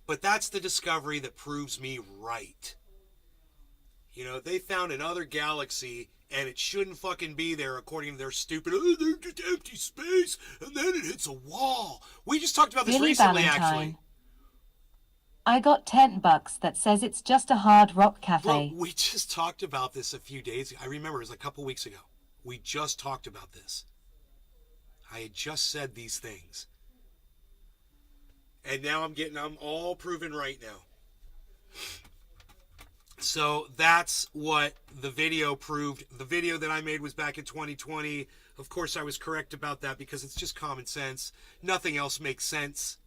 But that's the discovery that proves me right. You know, they found another galaxy, and it shouldn't fucking be there according to their stupid, there's just empty space, and then it hits a wall. We just talked about this Billy recently, Ballantyne. actually. I got $10 that says it's just a hard rock cafe. Bro, we just talked about this a few days ago. I remember it was a couple weeks ago. We just talked about this. I had just said these things. And now I'm all proven right now. So that's what the video proved. The video that I made was back in 2020. Of course, I was correct about that because it's just common sense. Nothing else makes sense.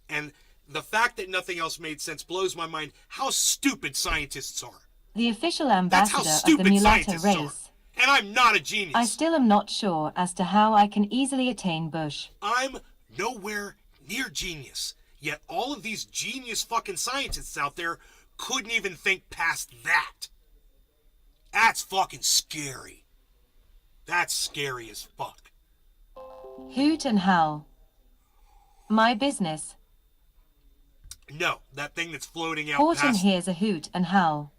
And the fact that nothing else made sense blows my mind how stupid scientists are. The official That's how ambassador of the stupid Mulatta scientists are. race. And I'm not a genius. I still am not sure as to how I can easily attain Bush. I'm nowhere near genius. Yet all of these genius fucking scientists out there couldn't even think past that. That's fucking scary. That's scary as fuck. Hoot and howl. My business. No, that thing that's floating out Horton past... hears a hoot and howl.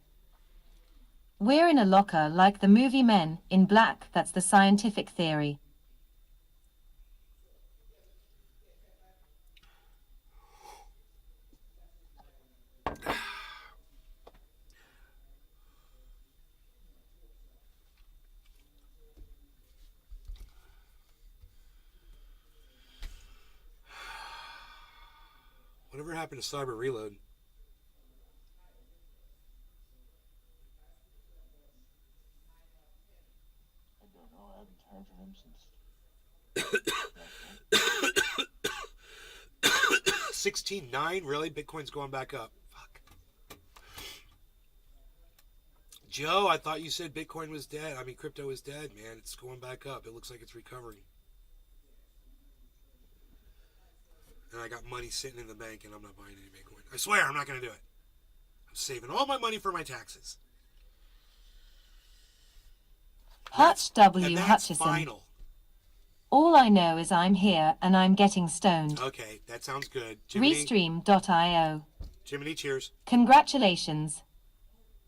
We're in a locker like the movie Men in Black. That's the scientific theory. Whatever happened to Cyber Reload? I don't know. I haven't heard from him since. 16.9? Really? Bitcoin's going back up. Fuck. Joe, I thought you said Bitcoin was dead. I mean, crypto is dead, man. It's going back up. It looks like it's recovering. And I got money sitting in the bank and I'm not buying any Bitcoin. I swear I'm not going to do it. I'm saving all my money for my taxes. Hutch W. And that's Hutchison. final. All I know is I'm here and I'm getting stoned. Okay, that sounds good. Jiminy, Restream.io. Jiminy, cheers. Congratulations.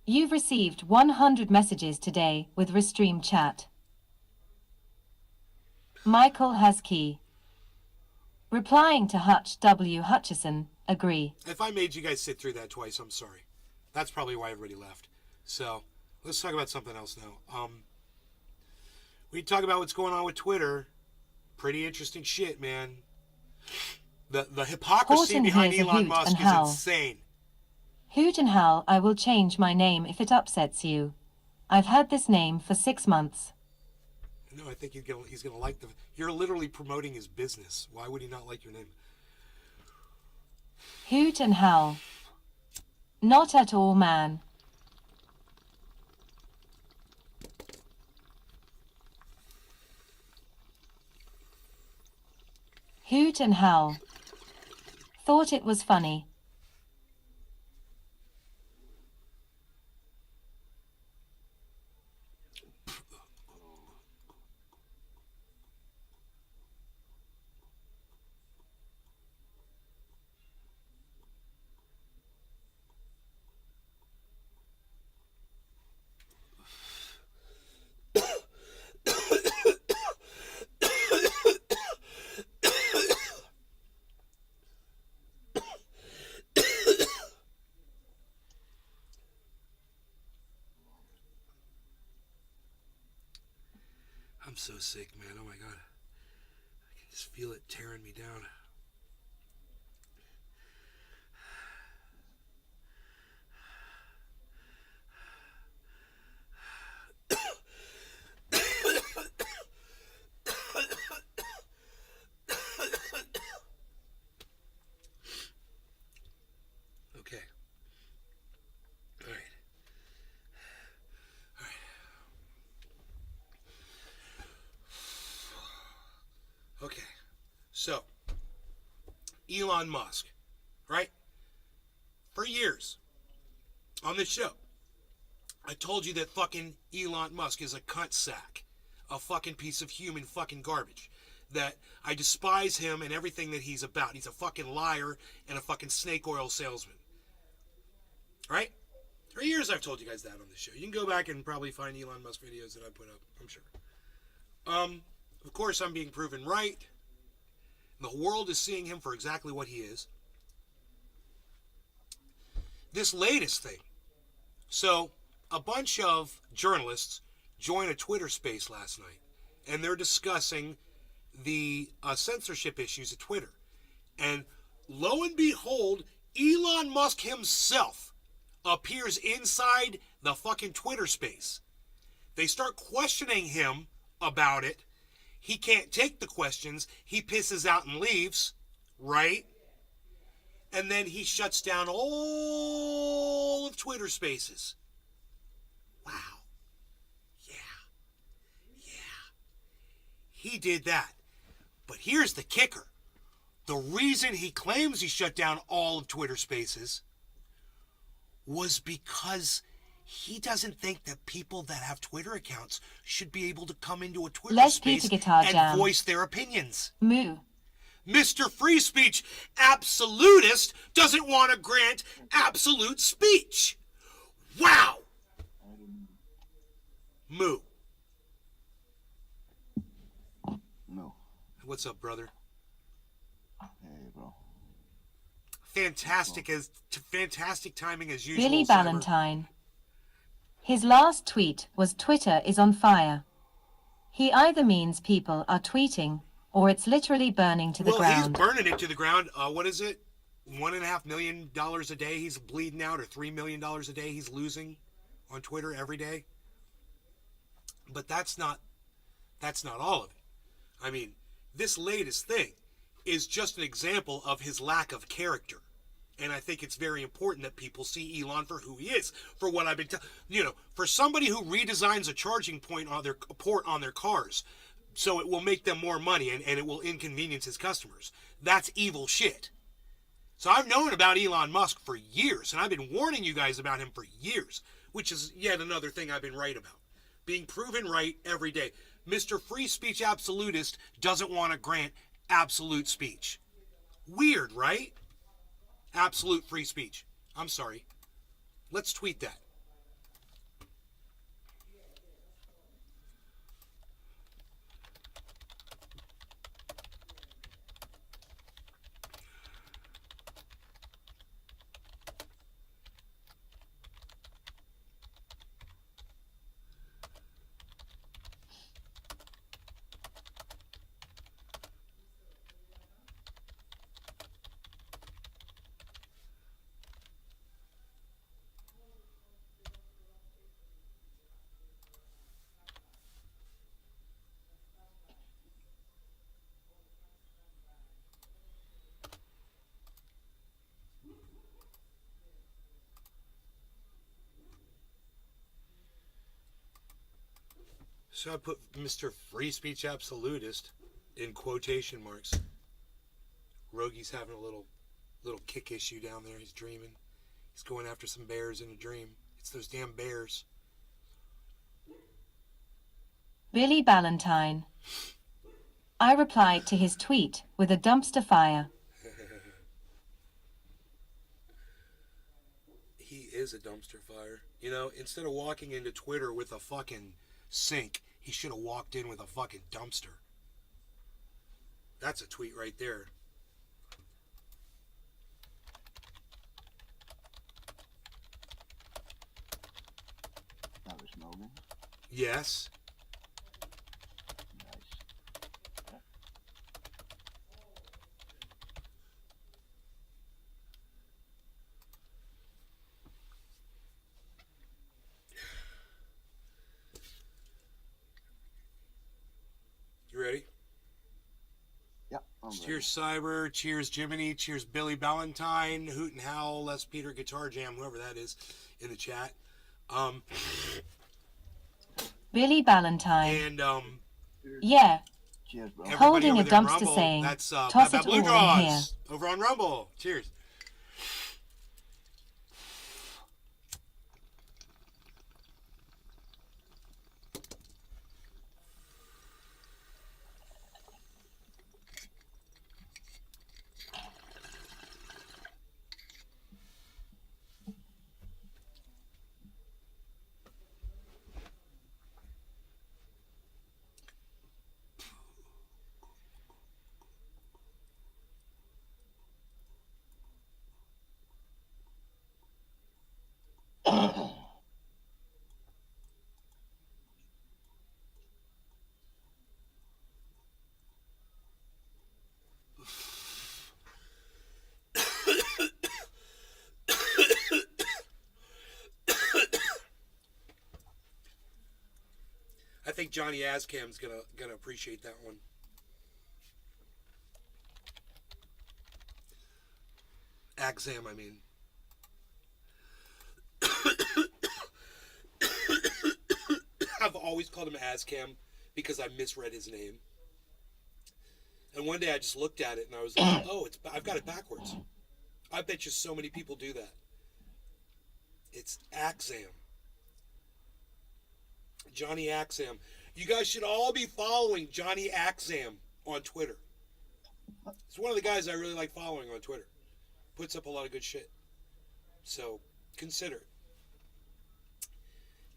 You've received 100 messages today with Restream Chat. Michael has key. Replying to Hutch W. Hutchison, agree. If I made you guys sit through that twice, I'm sorry. That's probably why everybody left. So, let's talk about something else now. We talk about what's going on with Twitter. Pretty interesting shit, man. The hypocrisy Horton behind hears a Elon hoot Musk and is howl. insane. Hoot and howl, I will change my name if it upsets you. I've had this name for 6 months. No, I think he's gonna like the... You're literally promoting his business. Why would he not like your name? Hoot and howl. Not at all, man. Hoot and howl. Thought it was funny. so sick, man. Oh my God. I can just feel it tearing me down. Okay. All right. All right. Okay. So, Elon Musk, right? For years on this show, I told you that fucking Elon Musk is a cunt sack, a fucking piece of human fucking garbage. That I despise him and everything that he's about. He's a fucking liar and a fucking snake oil salesman. Right? For years I've told you guys that on the show. You can go back and probably find Elon Musk videos that I put up, I'm sure. Of course I'm being proven right. The world is seeing him for exactly what he is. This latest thing. So, a bunch of journalists joined a Twitter space last night, and they're discussing the censorship issues at Twitter. And lo and behold, Elon Musk himself appears inside the fucking Twitter space. They start questioning him about it. He can't take the questions. He pisses out and leaves, right? And then he shuts down all of Twitter spaces. Wow. Yeah. He did that. But here's the kicker. The reason he claims he shut down all of Twitter spaces was because he doesn't think that people that have Twitter accounts should be able to come into a Twitter space and voice their opinions. Moo. Mr. Free Speech Absolutist doesn't want to grant absolute speech. Wow. Moo. No. What's up, brother? Hey, bro. Fantastic timing as usual. Billy Cyber. Ballantyne. His last tweet was Twitter is on fire. He either means people are tweeting, or it's literally burning to the ground. Well, he's burning it to the ground. What is it? $1.5 million a day he's bleeding out, or $3 million a day he's losing on Twitter every day. But that's not all of it. I mean, this latest thing is just an example of his lack of character. And I think it's very important that people see Elon for who he is. For what I've been for somebody who redesigns a charging port on their cars so it will make them more money and it will inconvenience his customers. That's evil shit. So I've known about Elon Musk for years, and I've been warning you guys about him for years, which is yet another thing I've been right about. Being proven right every day. Mr. Free Speech Absolutist doesn't want to grant absolute speech. Weird, right? Absolute free speech. I'm sorry. Let's tweet that. So I put Mr. Free Speech Absolutist in quotation marks. Rogi's having a little kick issue down there. He's dreaming. He's going after some bears in a dream. It's those damn bears. Billy Ballantyne. I replied to his tweet with a dumpster fire. He is a dumpster fire. You know, instead of walking into Twitter with a fucking sink, he should have walked in with a fucking dumpster. That's a tweet right there. That was Logan. Yes. Cheers, Cyber. Cheers, Jiminy. Cheers, Billy Ballantyne. Hoot and Howl. Les Peter Guitar Jam, whoever that is, in the chat. Billy Ballantyne. And yeah. Cheers, bro. Holding a over there in dumpster Rumble, saying, that's toss Bad it Blue all in here. Draws over on Rumble. Cheers. I think Johnny Ascam's gonna appreciate that one. Axam, I mean. I've always called him Ascam because I misread his name. And one day I just looked at it and I was like, oh, I've got it backwards. I bet you so many people do that. It's Axam. Johnny Axam. You guys should all be following Johnny Axam on Twitter. It's one of the guys I really like following on Twitter. Puts up a lot of good shit. So, consider it.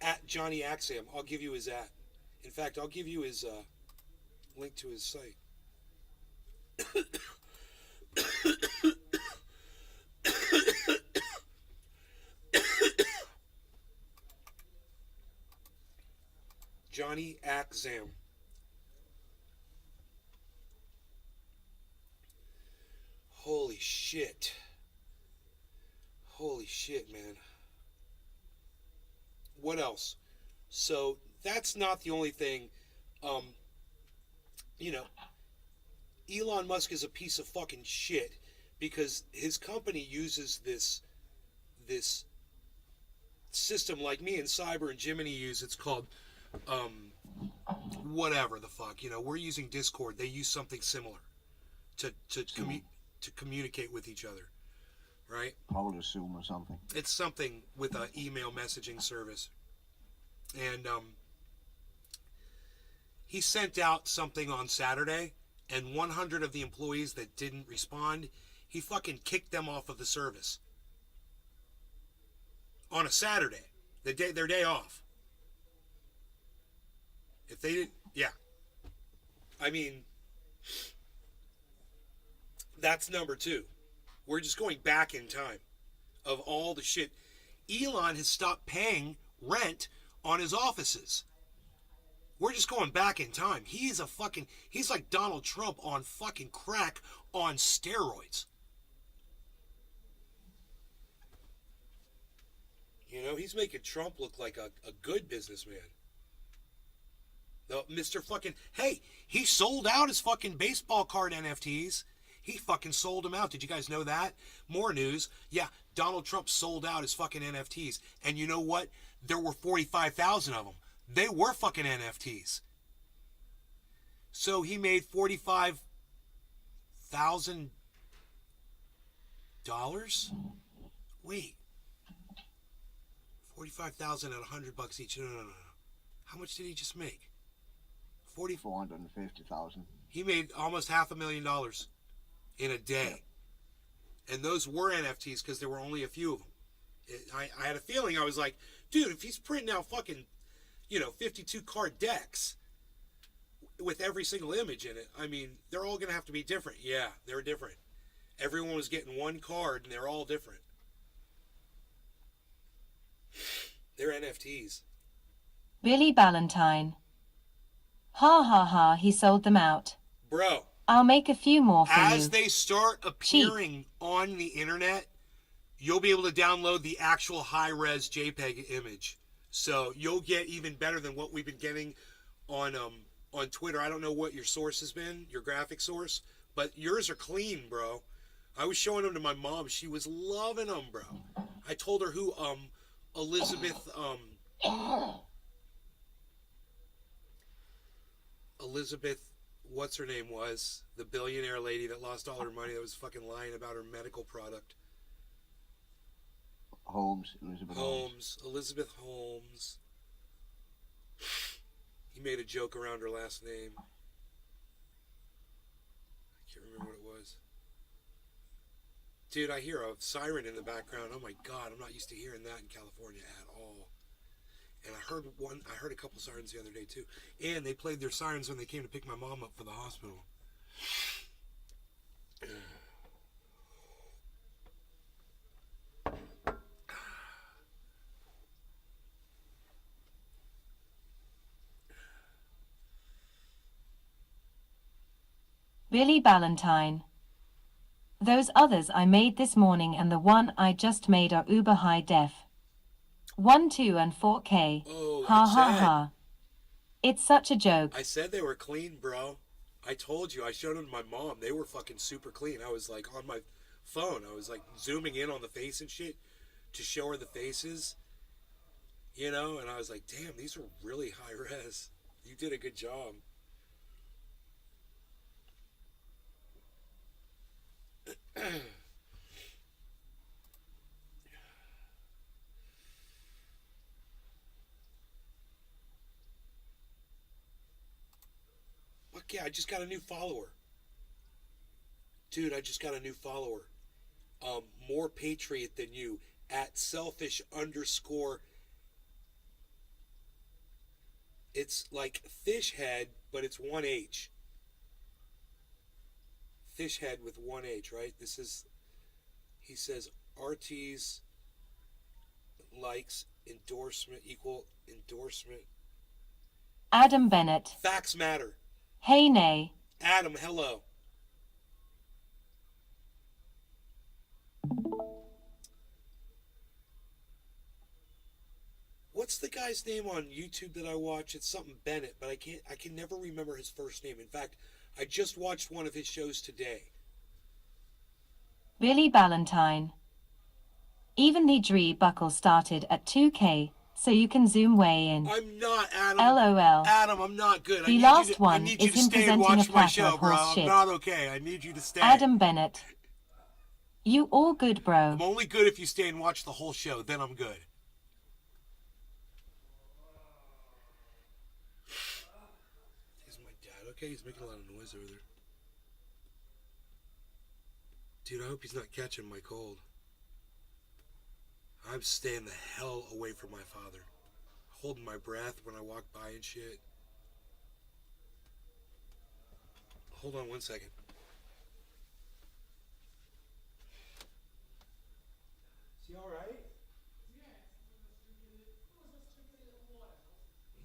At Johnny Axam. I'll give you his @ In fact, I'll give you his link to his site. Johnny Axam. Holy shit. Holy shit, man. What else? So that's not the only thing. You know, Elon Musk is a piece of fucking shit because his company uses this system like me and Cyber and Jiminy use. It's called whatever the fuck. You know, we're using Discord. They use something similar to communicate with each other, right? Probably Zoom or something. It's something with an email messaging service. And he sent out something on Saturday, and 100 of the employees that didn't respond, he fucking kicked them off of the service. On a Saturday, their day off. If they didn't, yeah. I mean, that's number 2. We're just going back in time of all the shit. Elon has stopped paying rent on his offices. We're just going back in time. He's like Donald Trump on fucking crack on steroids. You know, he's making Trump look like a good businessman. No, Mr. fucking, hey, he sold out his fucking baseball card NFTs. He fucking sold them out. Did you guys know that? More news. Yeah, Donald Trump sold out his fucking NFTs. And you know what? There were 45,000 of them. They were fucking NFTs. So he made $45,000? Wait. 45,000 at $100 each. No. How much did he just make? 450,000. He made almost $500,000 in a day. And those were NFTs because there were only a few of them. I had a feeling, I was like, dude, if he's printing out fucking, 52 card decks with every single image in it, I mean, they're all going to have to be different. Yeah, they're different. Everyone was getting one card and they're all different. They're NFTs. Billy Ballantyne. Ha ha ha, he sold them out. Bro. I'll make a few more for you. As they start appearing on the internet, you'll be able to download the actual high-res JPEG image. So you'll get even better than what we've been getting on Twitter. I don't know what your source has been, your graphic source, But yours are clean, bro. I was showing them to my mom. She was loving them, bro. I told her who Elizabeth what's her name was, the billionaire lady that lost all her money that was fucking lying about her medical product. Elizabeth Holmes. Elizabeth Holmes. He made a joke around her last name. I can't remember what it was. Dude, I hear a siren in the background. Oh my God, I'm not used to hearing that in California at all. And I heard a couple sirens the other day too. And they played their sirens when they came to pick my mom up for the hospital. Billy Ballantyne. Those others I made this morning and the one I just made are uber high def. 1, 2 and 4K. Oh, ha ha ha. It's such a joke. I said they were clean, bro. I told you. I showed them to my mom. They were fucking super clean. I was like on my phone. I was like zooming in on the face and shit to show her the faces. You know, and I was like, damn, these are really high res. You did a good job. Fuck yeah, I just got a new follower. Dude, I just got a new follower. More patriot than you at selfish_. It's like fish head, but it's 1H. Fish head with 1H, right? This is, he says, RT's likes endorsement equal endorsement. Adam Bennett. Facts matter. Hey nay. Adam, hello. What's the guy's name on YouTube that I watch? It's something Bennett, but I can never remember his first name. In fact, I just watched one of his shows today. Billy Ballantyne. Even the Dree buckle started at 2K, so you can zoom way in. I'm not, Adam. LOL. Adam, I'm not good. The last one is him presenting a platter of horse shit. I'm not okay. I need you to stay. Adam Bennett. You all good, bro. I'm only good if you stay and watch the whole show. Then I'm good. Here's my dad. Okay, he's making a lot of noise over there. Dude, I hope he's not catching my cold. I'm staying the hell away from my father. Holding my breath when I walk by and shit. Hold on 1 second. Is he alright?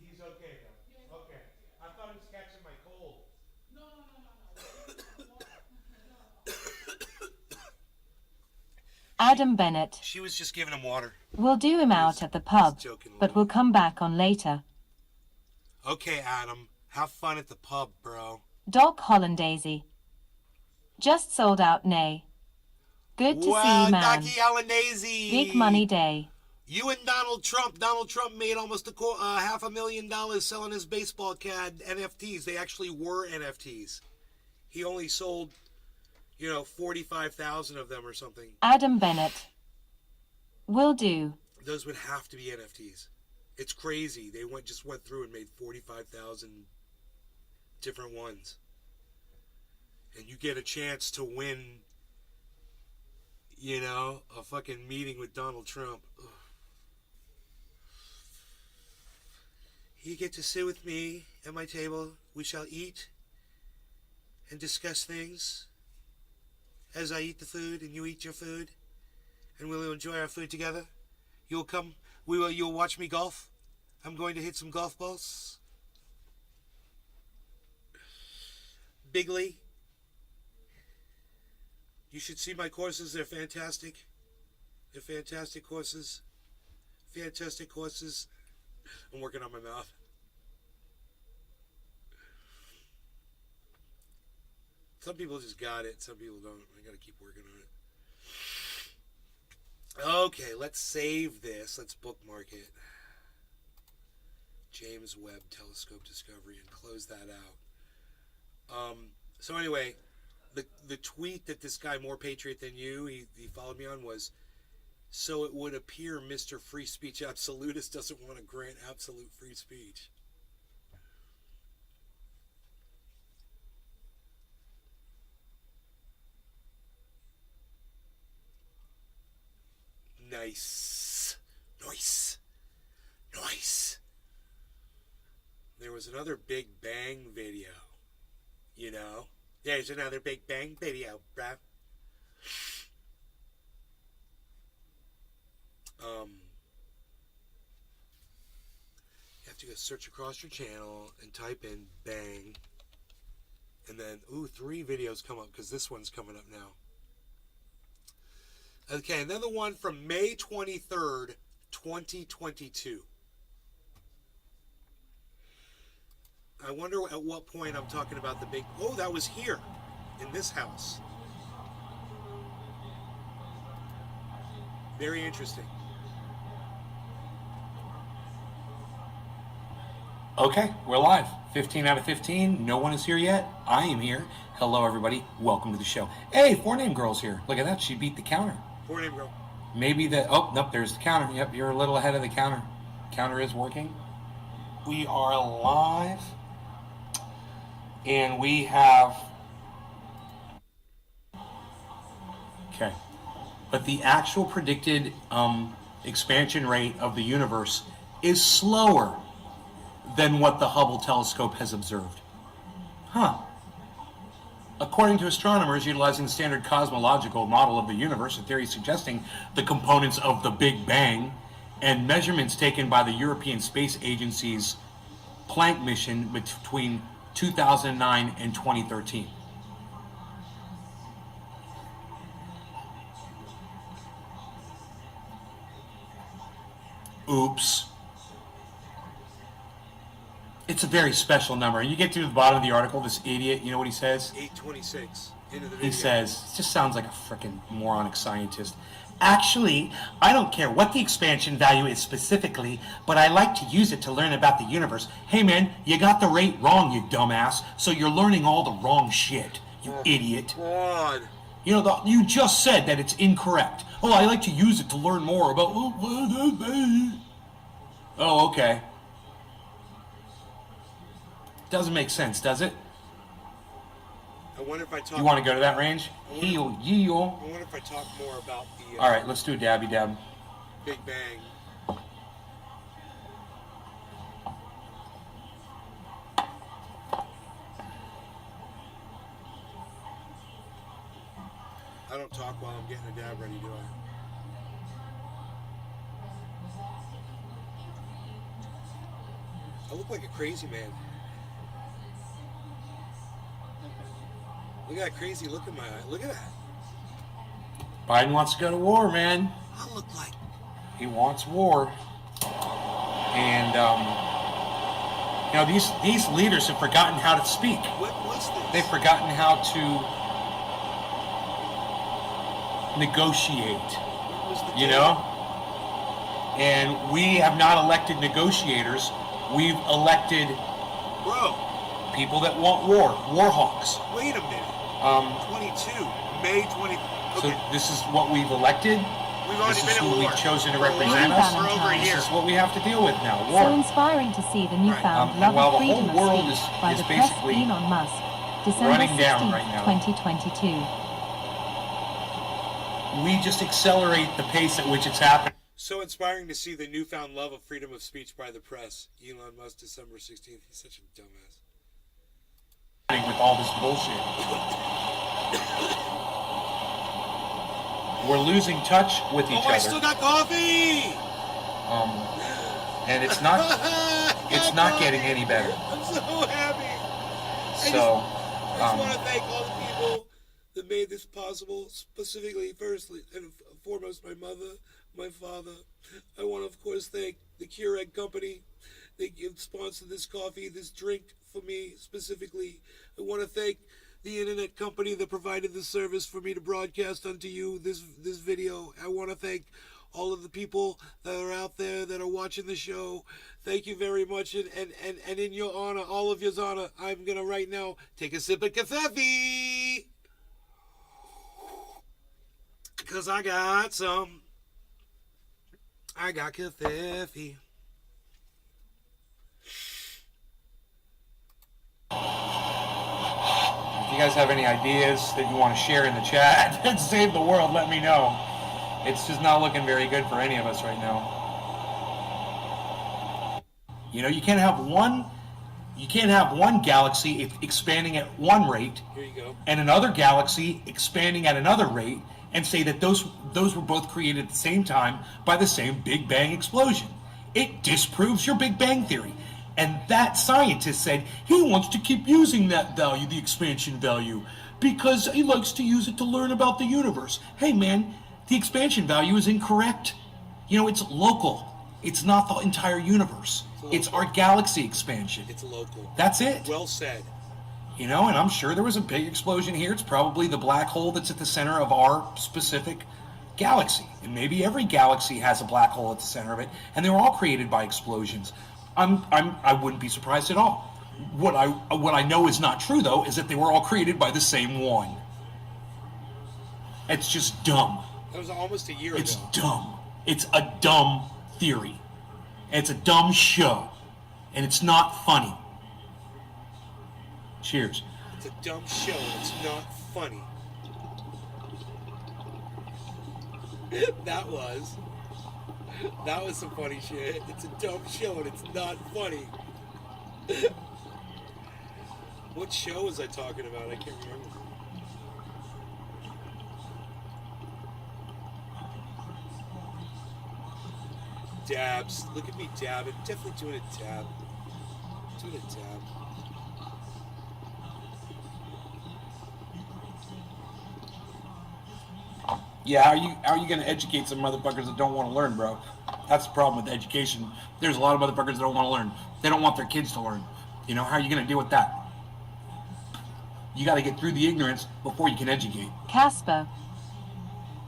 He's okay though. Okay. I thought he was catching my cold. Adam Bennett. She was just giving him water. We'll do him out at the pub, but we'll come back on later. Okay, Adam. Have fun at the pub, bro. Doc Hollandaisy. Just sold out, nay. Good to see you, man. Docky Hollandaisy. Big money day. You and Donald Trump. Donald Trump made almost $500,000 selling his baseball card NFTs. They actually were NFTs. He only sold, 45,000 of them or something. Adam Bennett. Will do. Those would have to be NFTs. It's crazy. They just went through and made 45,000 different ones. And you get a chance to win, a fucking meeting with Donald Trump. Ugh. You get to sit with me at my table. We shall eat and discuss things as I eat the food and you eat your food, and we'll enjoy our food together. You'll watch me golf. I'm going to hit some golf balls. Bigly. You should see my courses. They're fantastic. They're fantastic courses. Fantastic courses. I'm working on my mouth. Some people just got it. Some people don't. I got to keep working on it. Okay, let's save this. Let's bookmark it. James Webb Telescope Discovery, and close that out. So anyway, the tweet that this guy, More Patriot Than You, he followed me on was, so it would appear Mr. Free Speech Absolutist doesn't want to grant absolute free speech. Nice. Nice. Nice. There was another Big Bang video. You know? There's another Big Bang video, bruh. You have to go search across your channel and type in bang. And then, 3 videos come up because this one's coming up now. Okay, and then the one from May 23rd, 2022. I wonder at what point I'm talking about the big... Oh, that was here, in this house. Very interesting. Okay, we're live. 15 out of 15. No one is here yet. I am here. Hello, everybody. Welcome to the show. Hey, 4-Name Girl's here. Look at that. She beat the counter. 4-Name Girl. Maybe the... Oh, nope, there's the counter. Yep, you're a little ahead of the counter. Counter is working. We are live. And we have... Okay. But the actual predicted expansion rate of the universe is slower than what the Hubble telescope has observed. Huh. According to astronomers utilizing the standard cosmological model of the universe, a theory suggesting the components of the Big Bang, and measurements taken by the European Space Agency's Planck mission between 2009 and 2013. Oops. It's a very special number. You get to the bottom of the article, this idiot, you know what he says? 826. Into the video. He says, it just sounds like a freaking moronic scientist. Actually, I don't care what the expansion value is specifically, but I like to use it to learn about the universe. Hey man, you got the rate wrong, you dumbass, so you're learning all the wrong shit, you idiot. God. You know, you just said that it's incorrect. Oh, I like to use it to learn more about... Oh, okay. Doesn't make sense, does it? I wonder if I talk... You want to go to that range? I wonder if I talk more about the... All right, let's do a dabby dab. Big Bang. I don't talk while I'm getting a dab ready, do I? I look like a crazy man. Look at that crazy look in my eye. Look at that. Biden wants to go to war, man. I look like... He wants war. And, you know, these leaders have forgotten how to speak. What was this? They've forgotten how to negotiate, you know? And we have not elected negotiators. We've elected people that want war hawks. Wait a minute. 22, May 20. Okay. So this is what we've elected. We've already This is been at who war. we've chosen to represent We're us. over This here. is what we have to deal with now. So War. inspiring to see the newfound And love while of the freedom whole world of speech by is the press basically Elon Musk, December running down 16th, right now. 2022. We just accelerate the pace at which it's happening. So inspiring to see the newfound love of freedom of speech by the press. Elon Musk, December 16th. He's such a dumbass. With all this bullshit. We're losing touch with each Oh, other. I still got coffee! And it's not getting any better. I'm so happy. So, I just want to thank all the people that made this possible, specifically, firstly, and foremost, my mother, my father. I want to, of course, thank the Keurig Company. They sponsored this coffee, this drink for me, specifically. I want to thank the internet company that provided the service for me to broadcast unto you this video. I want to thank all of the people that are out there that are watching the show. Thank you very much, and in your honor, all of your honor, I'm gonna right now take a sip of coffee because I got coffee. If you guys have any ideas that you want to share in the chat and save the world, let me know. It's just not looking very good for any of us right now. You know, you can't have one galaxy expanding at one rate, here you go, and another galaxy expanding at another rate, and say that those were both created at the same time by the same Big Bang explosion. It disproves your Big Bang theory. And that scientist said he wants to keep using that value, the expansion value, because he likes to use it to learn about the universe. Hey man, the expansion value is incorrect. You know, it's local. It's not the entire universe. It's our galaxy expansion. It's local. That's it. Well said. You know, and I'm sure there was a big explosion here. It's probably the black hole that's at the center of our specific galaxy. And maybe every galaxy has a black hole at the center of it, and they were all created by explosions. I wouldn't be surprised at all. What I know is not true, though, is that they were all created by the same one. It's just dumb. That was almost a year ago. It's dumb. It's a dumb theory. It's a dumb show. And it's not funny. Cheers. It's a dumb show and it's not funny. That was some funny shit. It's a dumb show and it's not funny. What show was I talking about? I can't remember. Dabs. Look at me dabbing. Definitely doing a dab. Doing a dab. Yeah, how are you going to educate some motherfuckers that don't want to learn, bro? That's the problem with education. There's a lot of motherfuckers that don't want to learn. They don't want their kids to learn. You know, how are you going to deal with that? You got to get through the ignorance before you can educate. Casper.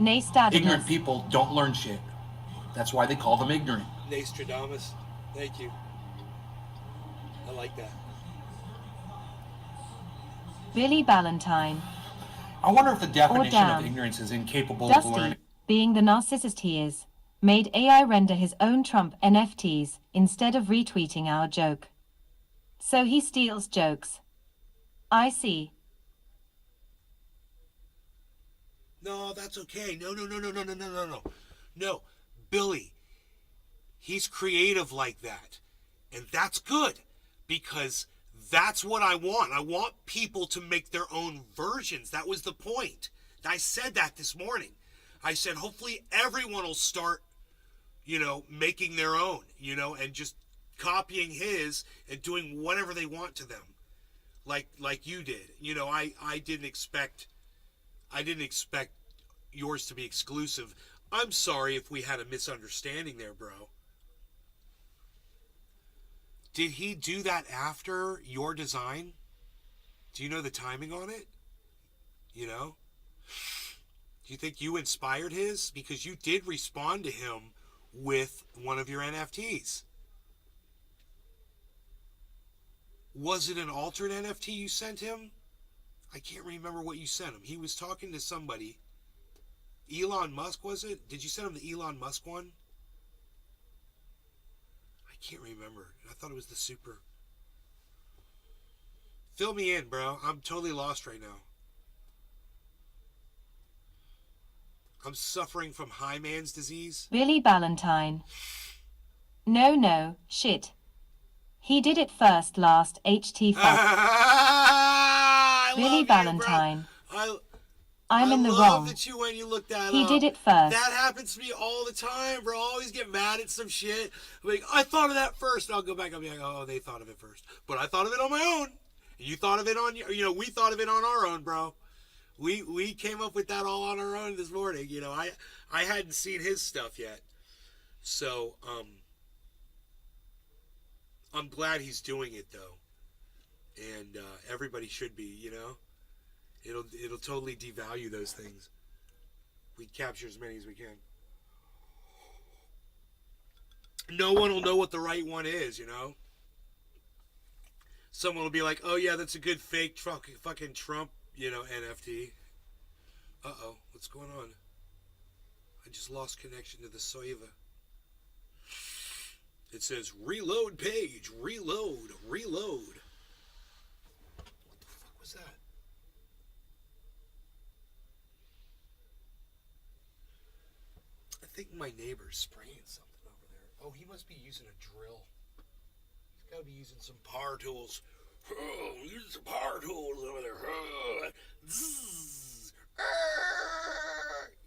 Nastradamus. Ignorant people don't learn shit. That's why they call them ignorant. Nastradamus. Thank you. I like that. Billy Ballantyne. I wonder if the definition of ignorance is incapable of learning. Dusty, being the narcissist he is, made AI render his own Trump NFTs instead of retweeting our joke. So he steals jokes. I see. No, that's okay. No. No, Billy, he's creative like that. And that's good because that's what I want. I want people to make their own versions. That was the point. I said that this morning. I said, hopefully everyone will start, making their own, and just copying his and doing whatever they want to them. Like you did. I didn't expect yours to be exclusive. I'm sorry if we had a misunderstanding there, bro. Did he do that after your design? Do you know the timing on it? Do you think you inspired his? Because you did respond to him with one of your NFTs. Was it an altered NFT you sent him? I can't remember what you sent him. He was talking to somebody. Elon Musk, was it? Did you send him the Elon Musk one? I can't remember. I thought it was the super. Fill me in, bro. I'm totally lost right now. I'm suffering from high man's disease. Billy Ballantyne. No, shit. He did it first last HT fuck. Billy Ballantyne. I'm in the wrong. I love that you went and you looked that up. He did it first. That happens to me all the time, bro. I always get mad at some shit. Like, I thought of that first. And I'll go back and be like, oh, they thought of it first. But I thought of it on my own. You thought of it on your, we thought of it on our own, bro. We came up with that all on our own this morning. I hadn't seen his stuff yet. So, I'm glad he's doing it, though. And everybody should be, It'll totally devalue those things. We capture as many as we can. No one will know what the right one is, you know? Someone will be like, oh yeah, that's a good fake fucking Trump, you know, NFT. Uh-oh, what's going on? I just lost connection to the server. It says, reload page, reload. What the fuck was that? I think my neighbor's spraying something over there. Oh, he must be using a drill. He's got to be using some power tools. Oh, using some power tools over there. Oh, zzz,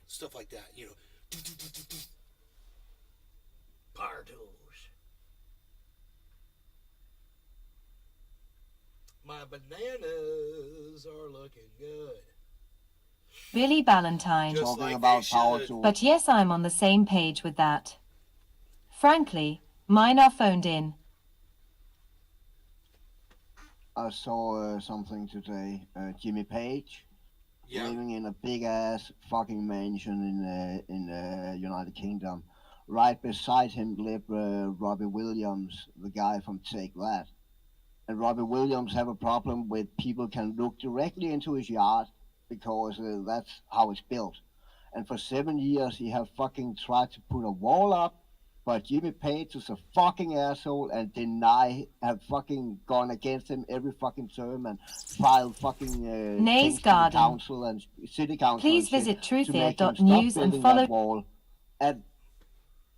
stuff like that, you know. Power tools. My bananas are looking good. Billy Ballantyne. Just Talking like about they power should. tools. But yes, I'm on the same page with that. Frankly, mine are phoned in. I saw something today. Jimmy Page Yeah. living in a big ass fucking mansion in the United Kingdom. Right beside him lived Robbie Williams, the guy from Take That. And Robbie Williams have a problem with people can look directly into his yard because that's how it's built. And for 7 years he have fucking tried to put a wall up, but Jimmy Page is a fucking asshole and have fucking gone against him every fucking term and filed fucking Nay's things to the Garden. council and city council Please and shit visit to make him stop truthia.news and building follow. that wall.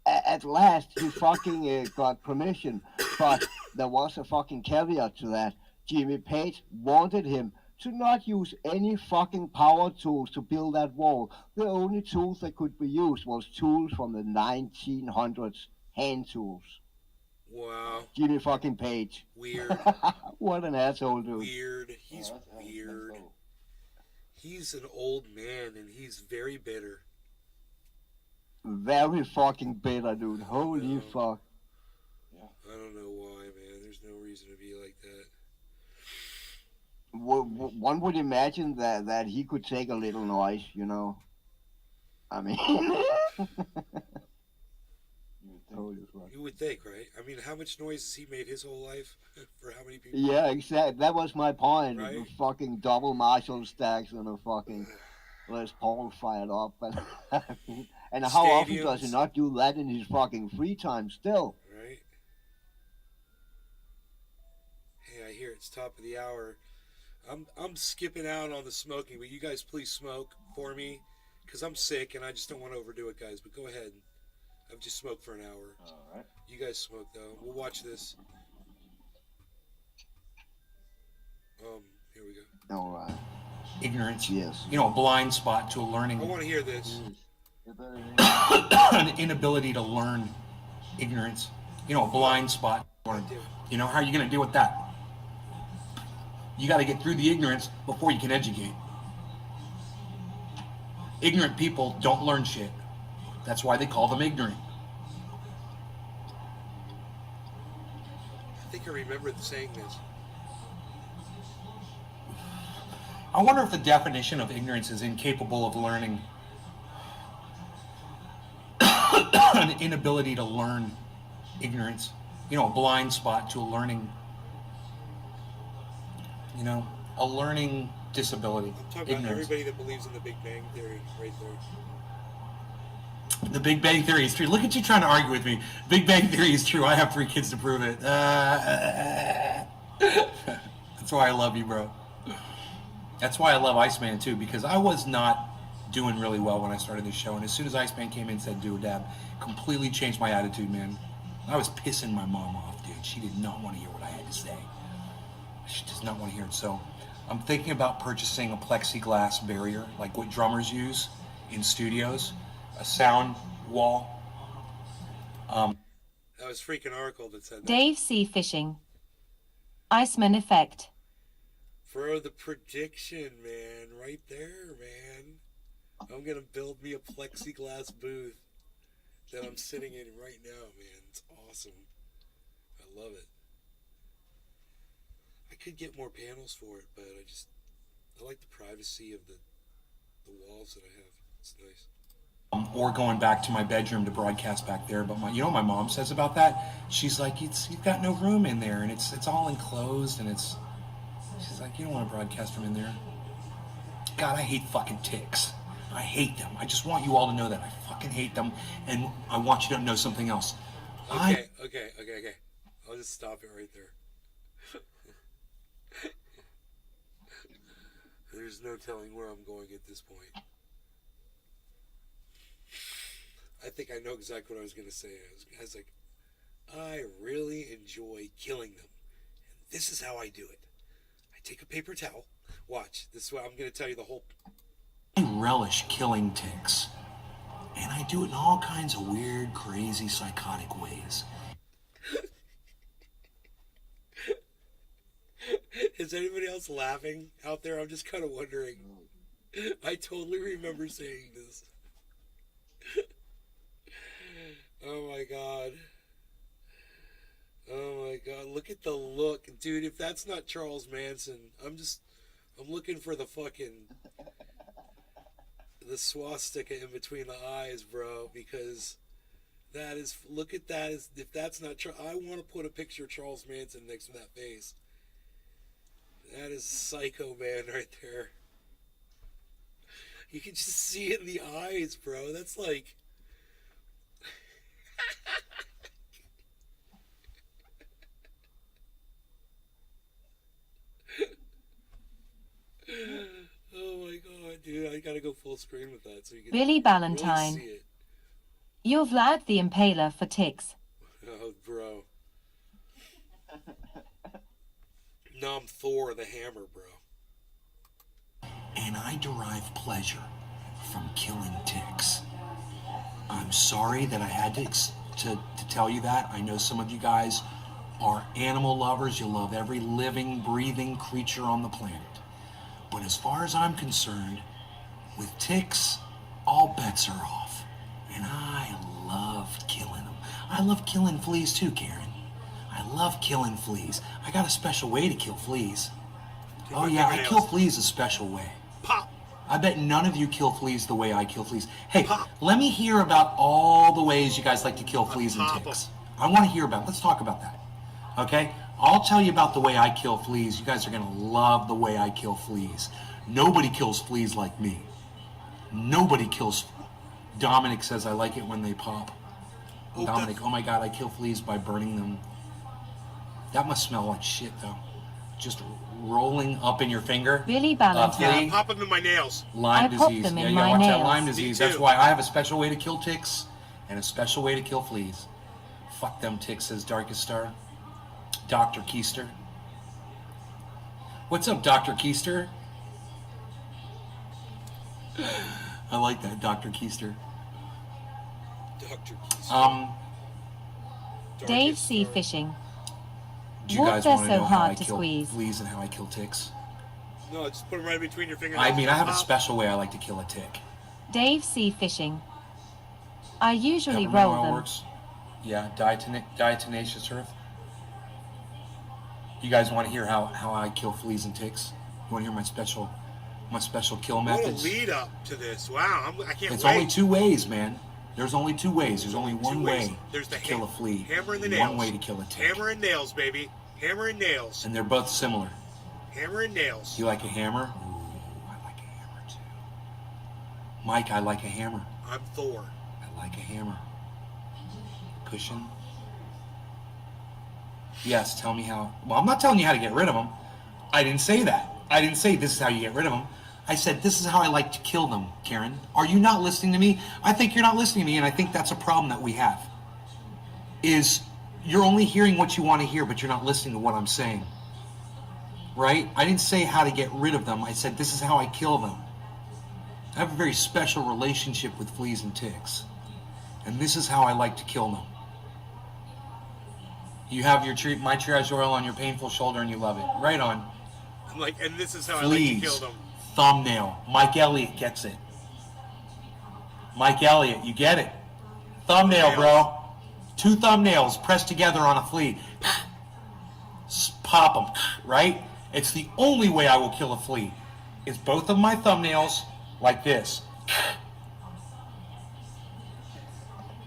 At last he fucking got permission, but there was a fucking caveat to that. Jimmy Page wanted him to not use any fucking power tools to build that wall. The only tools that could be used was tools from the 1900s, hand tools. Wow. Jimmy fucking Page. Weird. What an asshole, dude. Weird. He's weird. He's an old man and he's very bitter. Very fucking bitter, dude. Holy fuck. I don't know why, man. There's no reason to be like that. One would imagine that he could take a little noise, you know. I mean, You would think, right? I mean, how much noise has he made his whole life? For how many people? yeah, exactly. That was my point. Right? The fucking double Marshall stacks and a fucking Les Paul fired up, and how often does he Stadiums. not do that in his fucking free time? Still, Right? Hey, I hear it's top of the hour. I'm skipping out on the smoking, but you guys please smoke for me, because I'm sick and I just don't want to overdo it, guys. But go ahead. I've just smoked for an hour. All right. You guys smoke though. We'll watch this. Here we go. all right. Ignorance. Yes. You know, a blind spot to a I learning, want to hear this. an inability to learn. Ignorance. You know, a blind spot. You know, how are you going to deal with that? You got to get through the ignorance before you can educate. Ignorant people don't learn shit. That's why they call them ignorant. I think I remember saying this. I wonder if the definition of ignorance is incapable of learning. An inability to learn. Ignorance. You know, a blind spot to a learning, you know, a learning disability. I'm talking about Ignorance. everybody that believes in the Big Bang Theory right there. The Big Bang Theory is true. Look at you trying to argue with me. Big Bang Theory is true. I have 3 kids to prove it. That's why I love you, bro. That's why I love Iceman, too, because I was not doing really well when I started this show. And as soon as Iceman came in and said, do a dab, completely changed my attitude, man. I was pissing my mom off, dude. She did not want to hear what I had to say. She does not want to hear it. So I'm thinking about purchasing a plexiglass barrier, like what drummers use in studios, a sound wall. That was freaking Oracle that said that. Dave C. Fishing. Iceman effect. For the prediction, man. Right there, man. I'm going to build me a plexiglass booth that I'm sitting in right now, man. It's awesome. I love it. I could get more panels for it, but I just I like the privacy of the walls that I have. It's nice. Or going back to my bedroom to broadcast back there. But you know what my mom says about that? She's like, you've got no room in there, and it's all enclosed, and she's like, you don't want to broadcast from in there. God, I hate fucking ticks. I hate them. I just want you all to know that I fucking hate them, and I want you to know something else. Okay. I'll just stop it right there. There's no telling where I'm going at this point. I think I know exactly what I was going to say. I was like, I really enjoy killing them. And this is how I do it. I take a paper towel. Watch. This is what I'm going to tell you the whole... I relish killing ticks. And I do it in all kinds of weird, crazy, psychotic ways. Is anybody else laughing out there? I'm just kind of wondering. I totally remember saying this. Oh my god. Oh my god. Look at the look. Dude, if that's not Charles Manson, I'm looking for the swastika in between the eyes, bro, because that is, look at that. If that's not I want to put a picture of Charles Manson next to that face. That is Psycho Man right there. You can just see it in the eyes, bro. That's like... Oh my god, dude. I gotta go full screen with that so you can Billy Ballantyne. really see it. You're Vlad the Impaler for ticks. Oh, bro. No, I'm Thor the Hammer, bro. And I derive pleasure from killing ticks. I'm sorry that I had to tell you that. I know some of you guys are animal lovers. You love every living, breathing creature on the planet. But as far as I'm concerned, with ticks, all bets are off. And I love killing them. I love killing fleas too, Karen. I love killing fleas. I got a special way to kill fleas. Oh yeah, I kill fleas a special way. Pop! I bet none of you kill fleas the way I kill fleas. Hey, let me hear about all the ways you guys like to kill fleas and ticks. I want to hear about it. Let's talk about that. Okay? I'll tell you about the way I kill fleas. You guys are going to love the way I kill fleas. Nobody kills fleas like me. Nobody kills... Dominic says I like it when they pop. Dominic, oh my god, I kill fleas by burning them. That must smell like shit, though. Just rolling up in your finger. Billy Ballantyne. Pop them in my nails. Lyme I pop disease. them Yeah, in you my gotta watch that nails. Lyme Me disease. too. That's why I have a special way to kill ticks and a special way to kill fleas. Fuck them ticks, says Darkest Star. Dr. Keister. What's up, Dr. Keister? I like that, Dr. Keister. Dr. Keystone. Dave C. Fishing. Do you What guys they're want to so know how hard I to kill squeeze? fleas and how I kill ticks? No, just put them right between your fingernails. I mean, I have a Pop. special way I like to kill a tick. Dave C. Fishing. I usually Remember roll how it them. works? Yeah, diatomaceous earth. You guys want to hear how I kill fleas and ticks? You want to hear my special kill What a methods? lead up to this. Wow, I can't It's wait. only two ways, man. There's only two ways. There's only one Two ways. way There's the to kill a flea. Hammer and the and nails. one way to kill a tick. Hammer and nails, baby. Hammer and nails. And they're both similar. Hammer and nails. You like a hammer? Ooh, I like a hammer too. Mike, I like a hammer. I'm Thor. I like a hammer. Cushion. Yes, tell me how. Well, I'm not telling you how to get rid of them. I didn't say that. I didn't say this is how you get rid of them. I said this is how I like to kill them, Karen. Are you not listening to me? I think you're not listening to me, and I think that's a problem that we have. Is you're only hearing what you want to hear, but you're not listening to what I'm saying. Right? I didn't say how to get rid of them. I said this is how I kill them. I have a very special relationship with fleas and ticks. And this is how I like to kill them. You have your my triage oil on your painful shoulder and you love it. Right on. I'm like, and this is how Fleas. I like to kill them. Thumbnail. Mike Elliott gets it. Mike Elliott, you get it. Thumbnail, bro. Two thumbnails pressed together on a flea. Pop them, right? It's the only way I will kill a flea. is both of my thumbnails like this.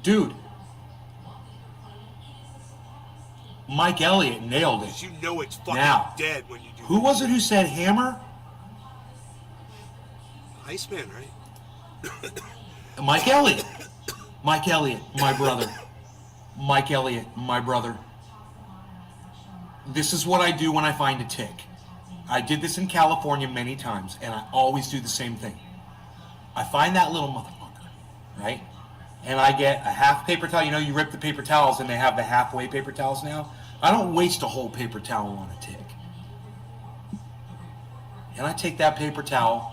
Dude, Mike Elliott nailed it. You know it's fucking now, dead when you do who was it who said hammer? Iceman, right? Mike Elliott. Mike Elliott, my brother. Mike Elliott, my brother. This is what I do when I find a tick. I did this in California many times, and I always do the same thing. I find that little motherfucker, right? And I get a half paper towel. You know, you rip the paper towels, and they have the halfway paper towels now. I don't waste a whole paper towel on a tick. And I take that paper towel,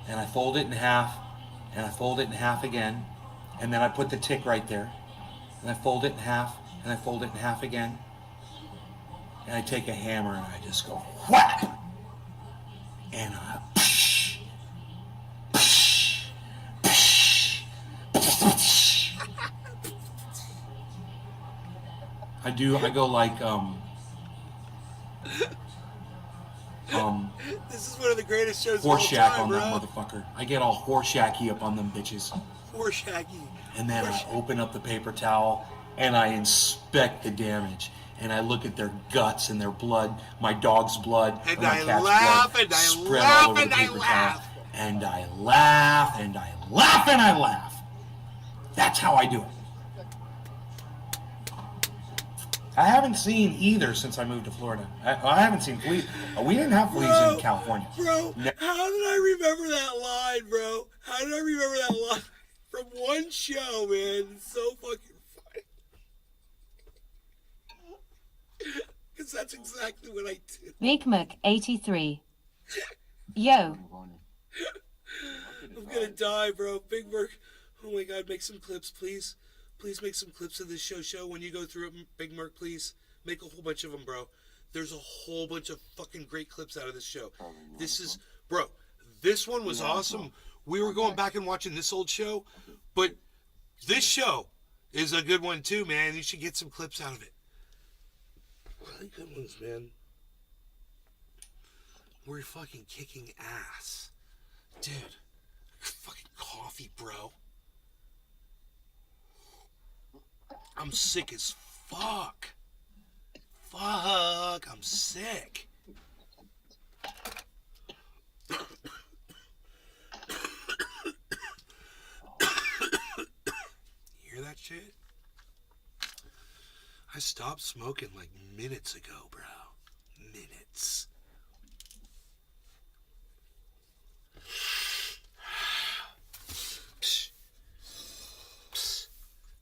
and I fold it in half, and I fold it in half again, and then I put the tick right there, and I fold it in half, and I fold it in half again, and I take a hammer and I just go whap, and I psh, psh, psh, psh. I go like this is one of the greatest shows Horseshack of all time, on bro. that motherfucker. I get all Horseshacky up on them bitches. Horseshacky. And then I open up the paper towel and I inspect the damage. And I look at their guts and their blood, my dog's blood, And my I cat's laugh, blood, and I spread laugh, all over and the I paper laugh. towel. And I laugh, and I laugh, and I laugh. That's how I do it. I haven't seen either since I moved to Florida. I haven't seen fleas. We didn't have fleas in California. Bro, how did I remember that line, bro? How did I remember that line from one show, man? It's so fucking funny. Because that's exactly what I do. Big Mac 83. Yo. I'm gonna die, bro. Big Merc. Oh my god, make some clips, please. Please make some clips of this show. When you go through it, Big Merc, please. Make a whole bunch of them, bro. There's a whole bunch of fucking great clips out of this show. This is, bro, this one was awesome. We were going back and watching this old show, but this show is a good one too, man. You should get some clips out of it. Really good ones, man. We're fucking kicking ass. Dude, fucking coffee, bro. I'm sick as fuck. Fuck, I'm sick. You hear that shit? I stopped smoking like minutes ago, bro. Minutes.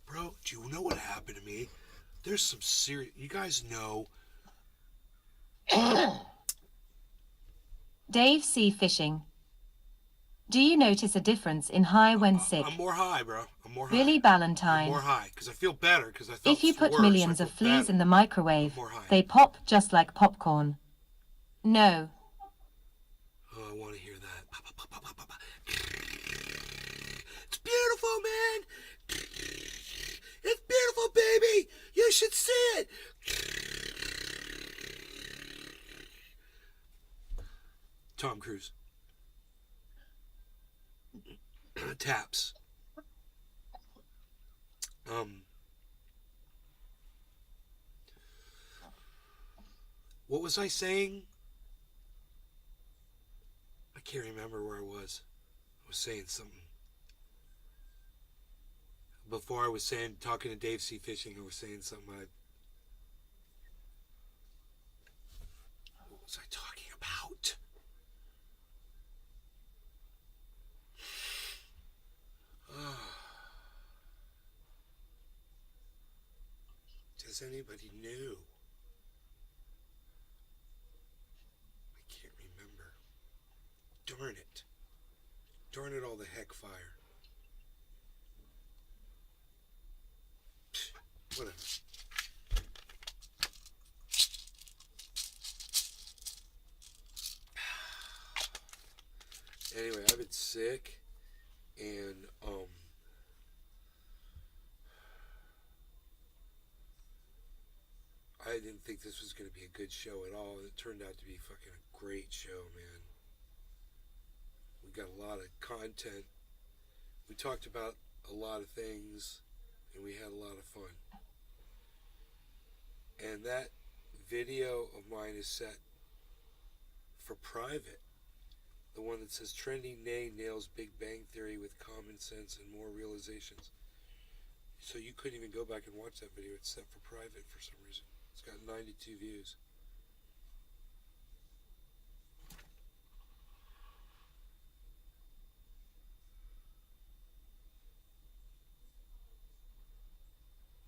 Bro, do you know what happened to me? There's some serious... You guys know... Dave C. Fishing. Do you notice a difference in high when sick? I'm more high, bro. I'm more high. Billy Ballantyne. I'm more high, because I feel better, because I felt If you put worse, millions I of feel fleas better. in the microwave, I'm more high. they pop just like popcorn. No. Oh, I want to hear that. Pa, pa, pa, pa, pa, pa, pa. It's beautiful, man. It's beautiful, baby. You should see it. Tom Cruise. Taps. What was I saying? I can't remember where I was. I was saying something. Before I was saying, talking to Dave C. Fishing, I was saying something. What was I talking about? Does anybody know? I can't remember. Darn it. Darn it all the heck fire. Whatever. Anyway, I've been sick and I didn't think this was going to be a good show at all. It turned out to be fucking a great show, man. got a lot of content. We talked about a lot of things, and we had a lot of fun. And that video of mine is set for private. The one that says Trending Nay nails Big Bang Theory with common sense and more realizations. So you couldn't even go back and watch that video. It's set for private for some reason. It's got 92 views.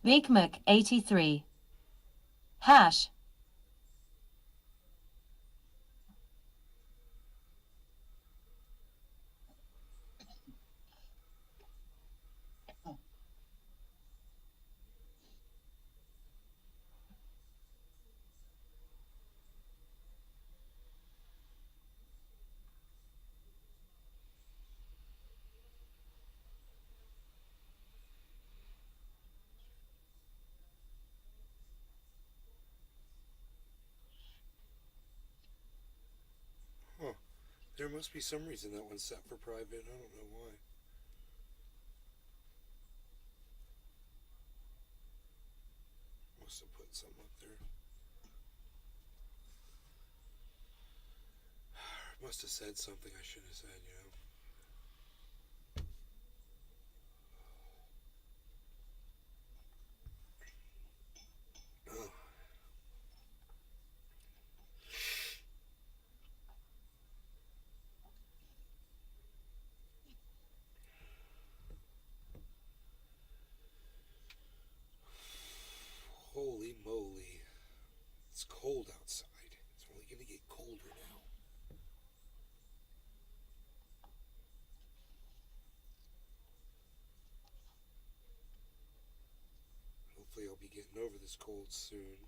BigMac 83. Hash. Huh. There must be some reason that one's set for private. I don't know why. Must have put something up there. Must have said something I shouldn't have said, Oh. Holy moly. It's cold outside. It's only going to get colder now. Hopefully I'll be getting over this cold soon.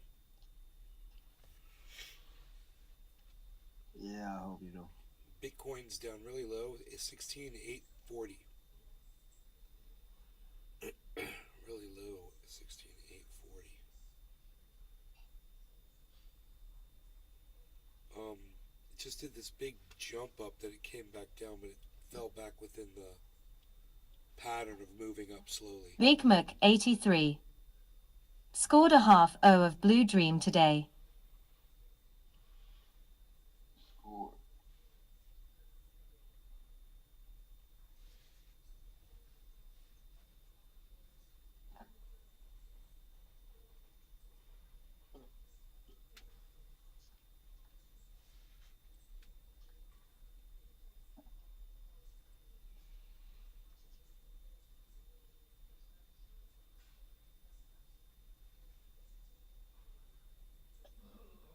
Yeah, I hope you do. Bitcoin's down really low. It's 16,840. Really low. 16,840. It just did this big jump up that it came back down, but it fell back within the pattern of moving up slowly. BigMac 83. Scored a 0.5 of Blue Dream today. Score.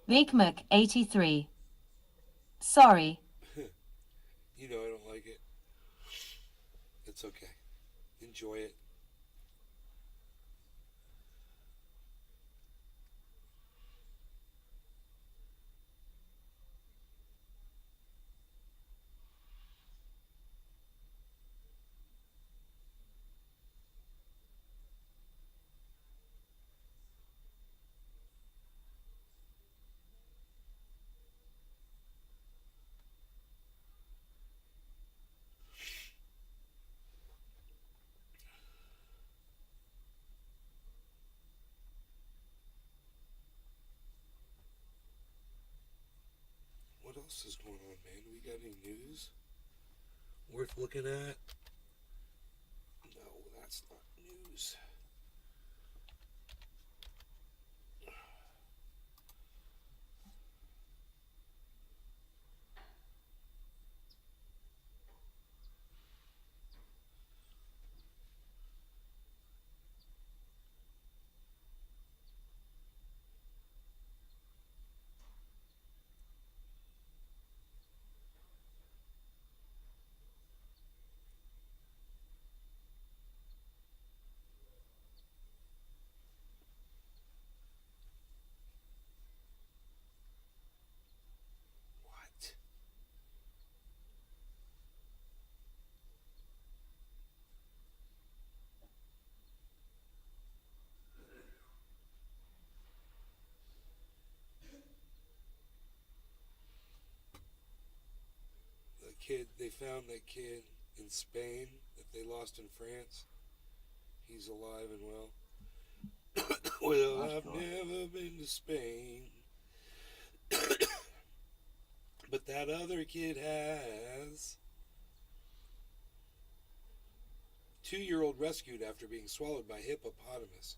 BigMac 83. Sorry. You know I don't like it. It's okay. Enjoy it. What else is going on, man? We got any news worth looking at? No, that's not news. kid. They found that kid in Spain that they lost in France. He's alive and well. Well, That's I've cool. never been to Spain. But that other kid has. 2-year-old rescued after being swallowed by hippopotamus.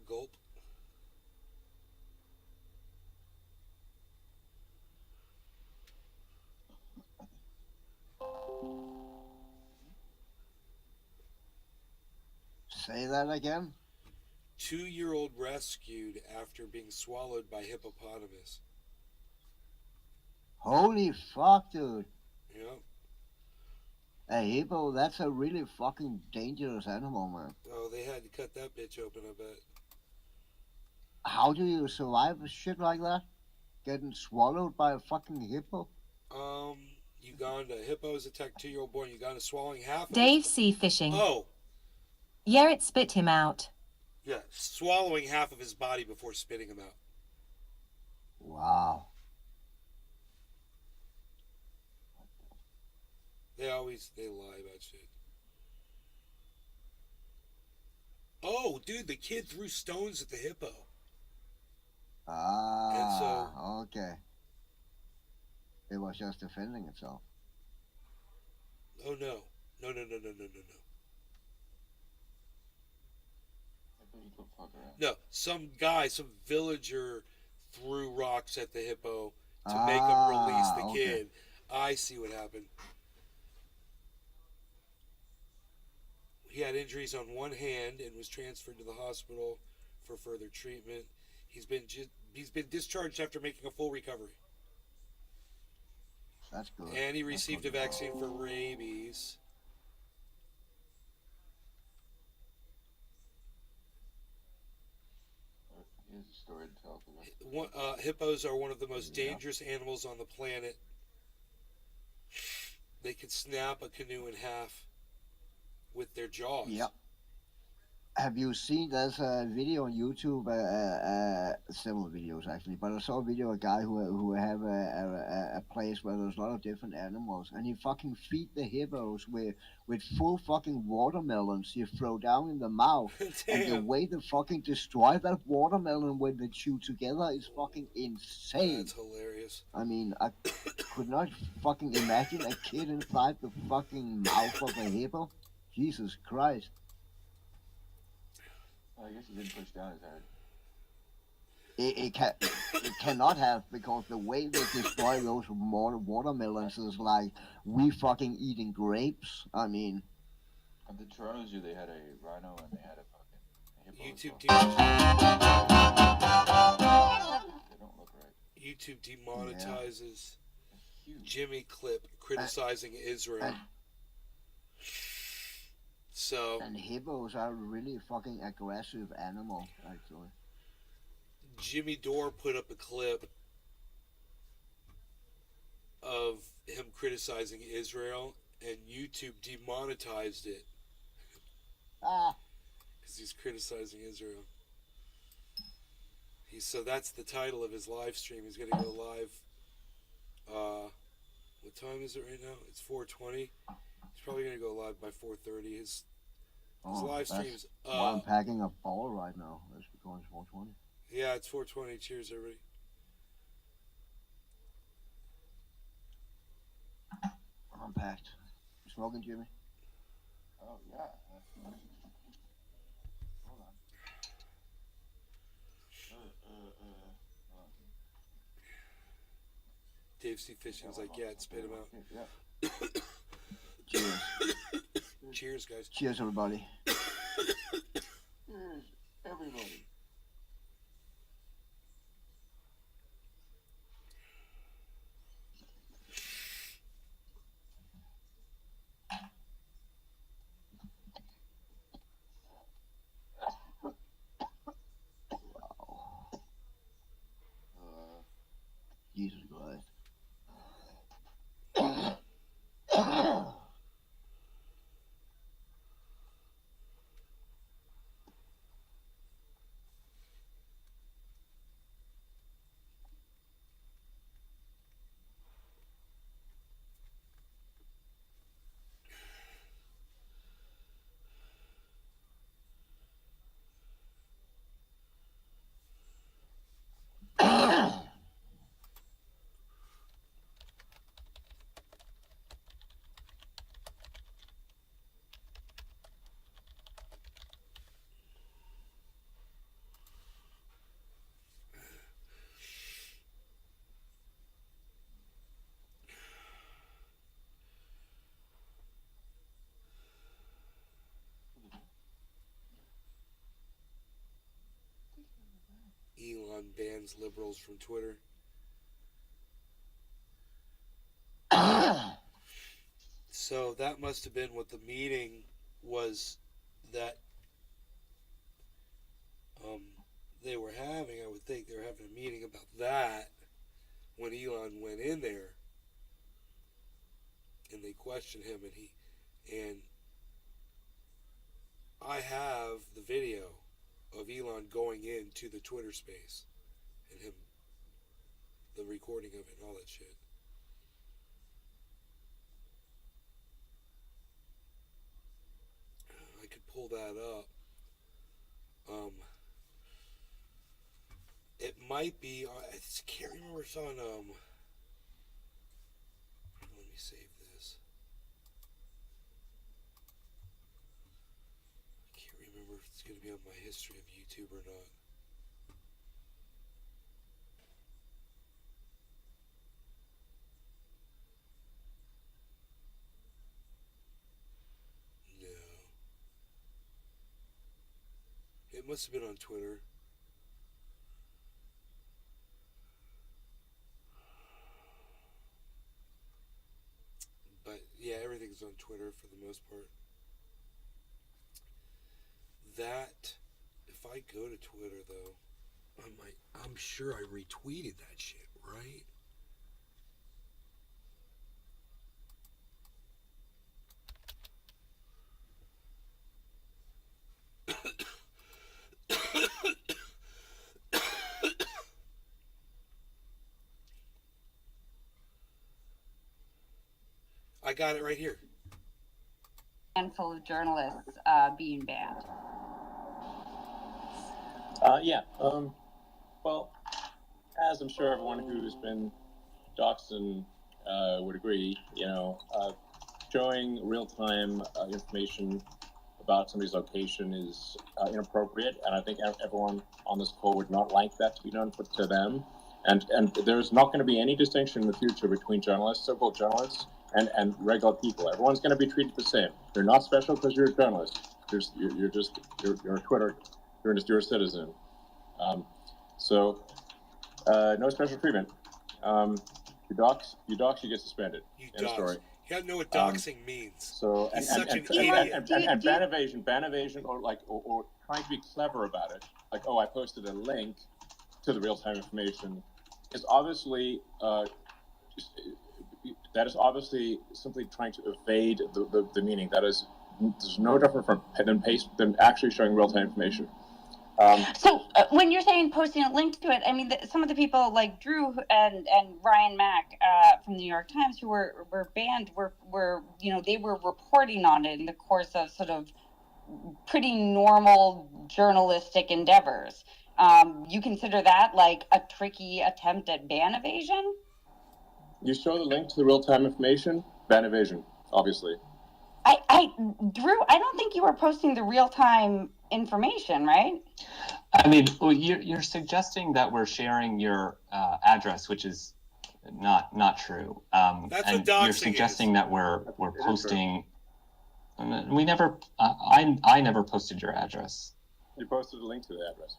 Gulp. Say that again? 2-year-old rescued after being swallowed by hippopotamus. Holy fuck, dude. Yep. A hippo, that's a really fucking dangerous animal, man. Oh, they had to cut that bitch open, I bet. How do you survive a shit like that? Getting swallowed by a fucking hippo? Uganda. Hippos attacked 2-year-old boy in Uganda, swallowing half of Dave his... Sea Fishing. Oh! Yeah, it spit him out. Yeah, swallowing half of his body before spitting him out. Wow. They lie about shit. Oh, dude, the kid threw stones at the hippo. Ah, okay. It was just defending itself. Oh, no. No. No, some villager threw rocks at the hippo to make him release the kid. I see what happened. He had injuries on one hand and was transferred to the hospital for further treatment. He's been discharged after making a full recovery. That's good. And he received a vaccine for rabies. Here's a story to tell. Hippos are one of the most dangerous animals on the planet. They can snap a canoe in half with their jaws. Yep. Have you seen, there's a video on YouTube, several videos actually, but I saw a video of a guy who have a place where there's a lot of different animals, and he fucking feed the hippos with full fucking watermelons you throw down in the mouth. And the way they fucking destroy that watermelon when they chew together is fucking insane. That's hilarious. I mean, I could not fucking imagine a kid inside the fucking mouth of a hippo. Jesus Christ. I guess he didn't push down his head. It cannot have, because the way they destroy those watermelons is like we fucking eating grapes. I mean, At the Toronto Zoo, they had a rhino and they had a fucking hippo. YouTube They don't look right. YouTube demonetizes Jimmy clip criticizing Israel. And hippos are really fucking aggressive animal, actually. Jimmy Dore put up a clip of him criticizing Israel, and YouTube demonetized it. Because he's criticizing Israel. So that's the title of his live stream. He's going to go live. What time is it right now? It's 4:20. He's probably going to go live by 4:30. His live streams. I'm packing a ball right now. That's because it's 4:20. Yeah, it's 4:20. Cheers, everybody. I'm packed. You smoking, Jimmy? Oh, yeah. Hold on. Dave C. Fishing's like, yeah, spit him out. Yeah. Cheers. Cheers, guys. Cheers, everybody. Cheers, everybody. Jesus Christ. those liberals from Twitter. So that must have been what the meeting was that they were having. I would think they were having a meeting about that when Elon went in there, and they questioned him, and I have the video of Elon going into the Twitter space and him, the recording of it and all that shit. I could pull that up. It might be. I can't remember if it's on. Let me save this. I can't remember if it's going to be on my history of YouTube or not. No. It must have been on Twitter. But yeah, everything's on Twitter for the most part. That, if I go to Twitter though, I'm sure I retweeted that shit, right? I got it right here. Handful of journalists being banned. Well, as I'm sure everyone who's been doxxed would agree, showing real-time information about somebody's location is inappropriate, and I think everyone on this call would not like that to be done to them. And there's not going to be any distinction in the future between journalists, so-called journalists, and regular people. Everyone's going to be treated the same. You're not special because you're a journalist. You're a Twitter. You're a citizen. No special treatment. You dox, you get suspended. End of story. You gotta know what doxing means. So He's such an idiot. And ban evasion, or trying to be clever about it, like, oh, I posted a link to the real-time information, is obviously simply trying to evade the meaning. There's no different than actually showing real-time information. So when you're saying posting a link to it, I mean, some of the people like Drew and Ryan Mack from the New York Times who were banned were they were reporting on it in the course of sort of pretty normal journalistic endeavors. You consider that like a tricky attempt at ban evasion? You show the link to the real-time information, ban evasion, obviously. Drew, I don't think you were posting the real-time information, right? I mean, you're suggesting that we're sharing your address, which is not true. That's and what doxing you're suggesting is. that we're posting. We never. I never posted your address. You posted a link to the address.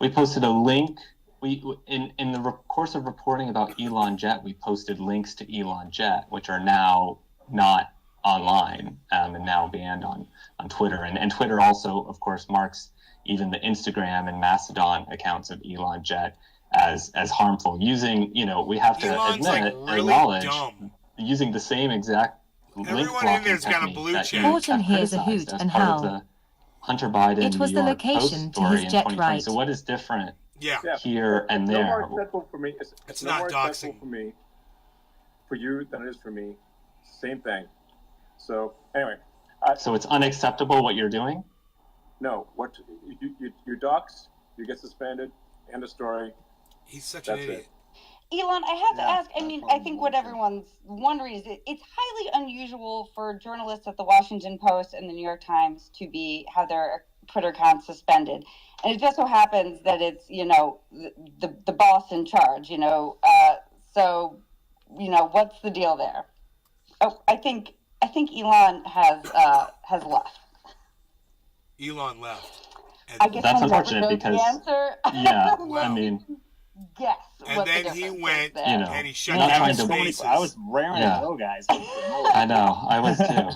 We posted a link. In the course of reporting about Elon Jet, we posted links to Elon Jet, which are now not online and now banned on Twitter. And Twitter also, of course, marks even the Instagram and Mastodon accounts of Elon Jet as harmful. Using, we have to Elon's admit, really acknowledge, dumb. Using the same exact link Everyone in there's got a blue check. Horton hears a hoot and howl. Hunter Biden It was New the York location Post to his story in jet 2020. right. So what is different Yeah. here and No there? more acceptable for me. It's no not more doxing. acceptable for me, for you than it is for me. Same thing. So anyway. So it's unacceptable what you're doing? No, what you dox, you get suspended. End of story. He's such an idiot. Elon, I have to ask, I mean, I think what everyone's wondering is it's highly unusual for journalists at the Washington Post and the New York Times to have their Twitter accounts suspended. And it just so happens that it's, the boss in charge, so, what's the deal there? Oh, I think Elon has left. Elon left. I guess That's we'll never unfortunate know because the answer. yeah, Let's I mean, guess. And what then the he difference went is there. you know, and he shut not down trying to. Spaces. I was raring Yeah. to go, guys. I know, I was too.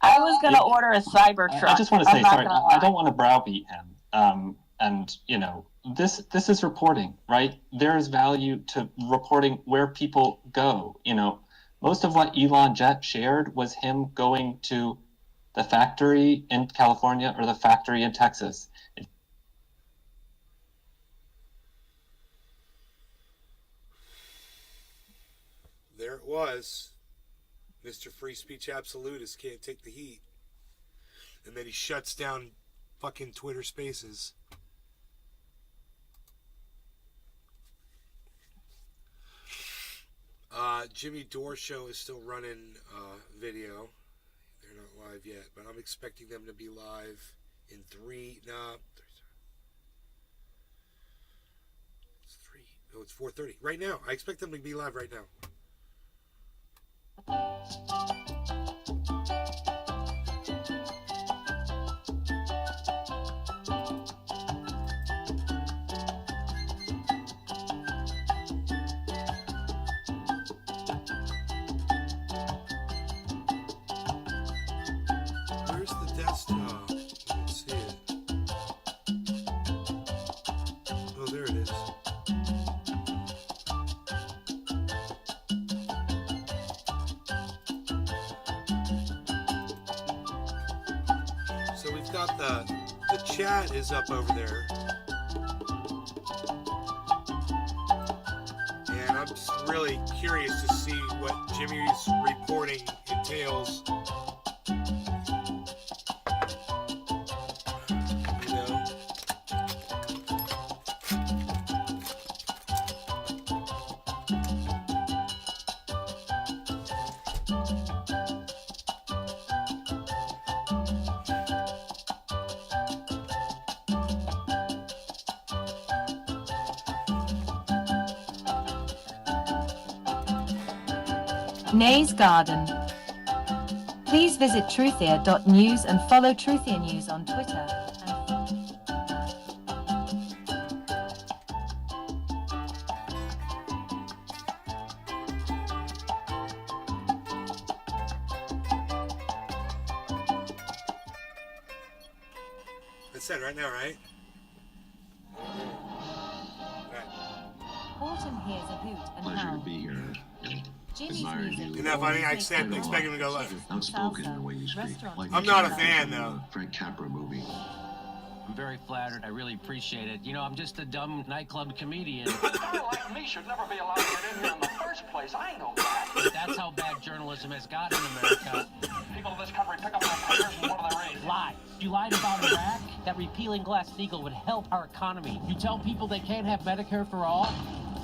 I was gonna order a Cybertruck. I just want to say, I'm not sorry, gonna I lie. don't want to browbeat him. And you know, this is reporting, right? There is value to reporting where people go. You know, most of what Elon Jet shared was him going to the factory in California or the factory in Texas. There it was. Mr. Free Speech Absolutist can't take the heat. And then he shuts down fucking Twitter Spaces. Jimmy Dore Show is still running video. They're not live yet, but I'm expecting them to be live in it's 4:30. Right now. I expect them to be live right now. Where's the desktop? I don't see it. Oh, there it is. So we've got the chat is up over there. And I'm just really curious to see what Jimmy's reporting entails. You know? Nay's Garden. Please visit truthier.news and follow Truthier News on Twitter. That's it right now, right? Horton hears a hoot and Pleasure to howl. be here. Jimmy's Admired music you. Isn't that funny? I expect him to go left. Outspoken in the way you speak. Like I'm the not a character fan, from the though. Frank Capra movie. I'm very flattered. I really appreciate it. You know, I'm just a dumb nightclub comedian. A guy like me should never be allowed to get in here in the first place. I know that. But that's how bad journalism has got in America. People in this country pick up their papers and what do they read? Lie. You lied about Iraq, that repealing Glass-Steagall would help our economy. You tell people they can't have Medicare for all.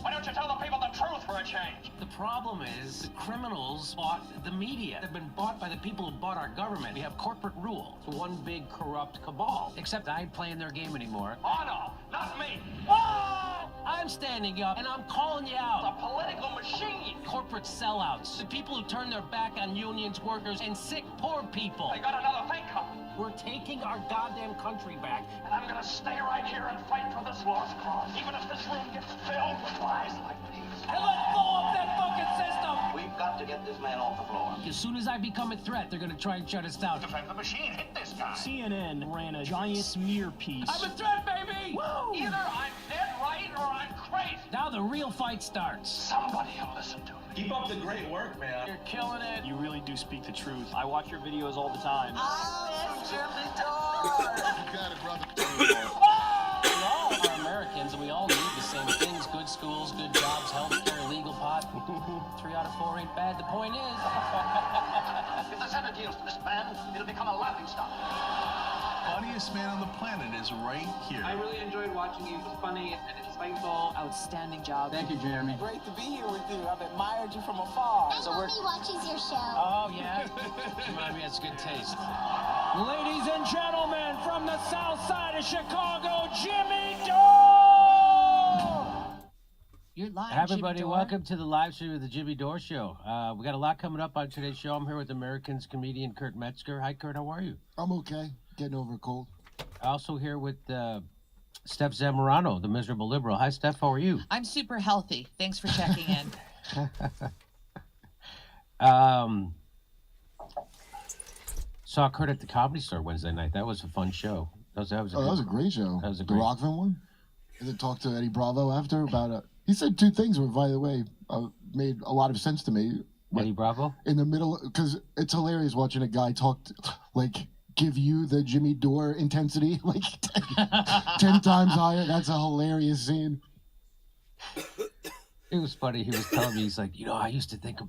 Why don't you tell the people the truth for a change? The problem is the criminals bought the media. They've been bought by the people who bought our government. We have corporate rule. It's one big corrupt cabal. Except I ain't playing their game anymore. Oh, no, not me. Oh! I'm standing up and I'm calling you out. The political machine. Corporate sellouts. The people who turn their back on unions, workers, and sick, poor people. They got another thing coming. We're taking our goddamn country back. And I'm gonna stay right here and fight for this lost cause, even if this room gets filled with lies like these. And let's blow up that fucking system! We've got to get this man off the floor. As soon as I become a threat, they're gonna try and shut us down. Defend the machine, hit this guy. CNN ran a giant smear piece. I'm a threat, baby! Woo! Either I'm dead right or I'm crazy. Now the real fight starts. Somebody will listen to me. Keep up the great work, man. You're killing it. You really do speak the truth. I watch your videos all the time. I'm Jimmy Dore. You got it, brother. We all are Americans and we all need the same things. Good schools, good jobs, healthcare, legal pot. 3 out of 4 ain't bad. The point is... If the Senate yields to this man, it'll become a laughingstock. Funniest man on the planet is right here. I really enjoyed watching you. It was funny and insightful. Outstanding job. Thank you, Jeremy. Great to be here with you. I've admired you from afar. My mommy watches your show. Oh, yeah? Remind me, that's good taste. Ladies and gentlemen, from the south side of Chicago, Jimmy Dore! You're live, Hi, everybody. Welcome to the live stream of the Jimmy Dore Show. We got a lot coming up on today's show. I'm here with Americans comedian Kurt Metzger. Hi, Kurt. How are you? I'm okay. Getting over a cold. Also here with Steph Zamorano, the miserable liberal. Hi, Steph. How are you? I'm super healthy. Thanks for checking in. Saw Kurt at the Comedy Store Wednesday night. That was a fun show. That was a great show. That was a the great. Rockville one. And then talked to Eddie Bravo after about he said two things, which, by the way, made a lot of sense to me. Eddie Bravo? In the middle, because it's hilarious watching a guy talk, give you the Jimmy Dore intensity, 10 times higher. That's a hilarious scene. It was funny. He was telling me, he's like, I used to think of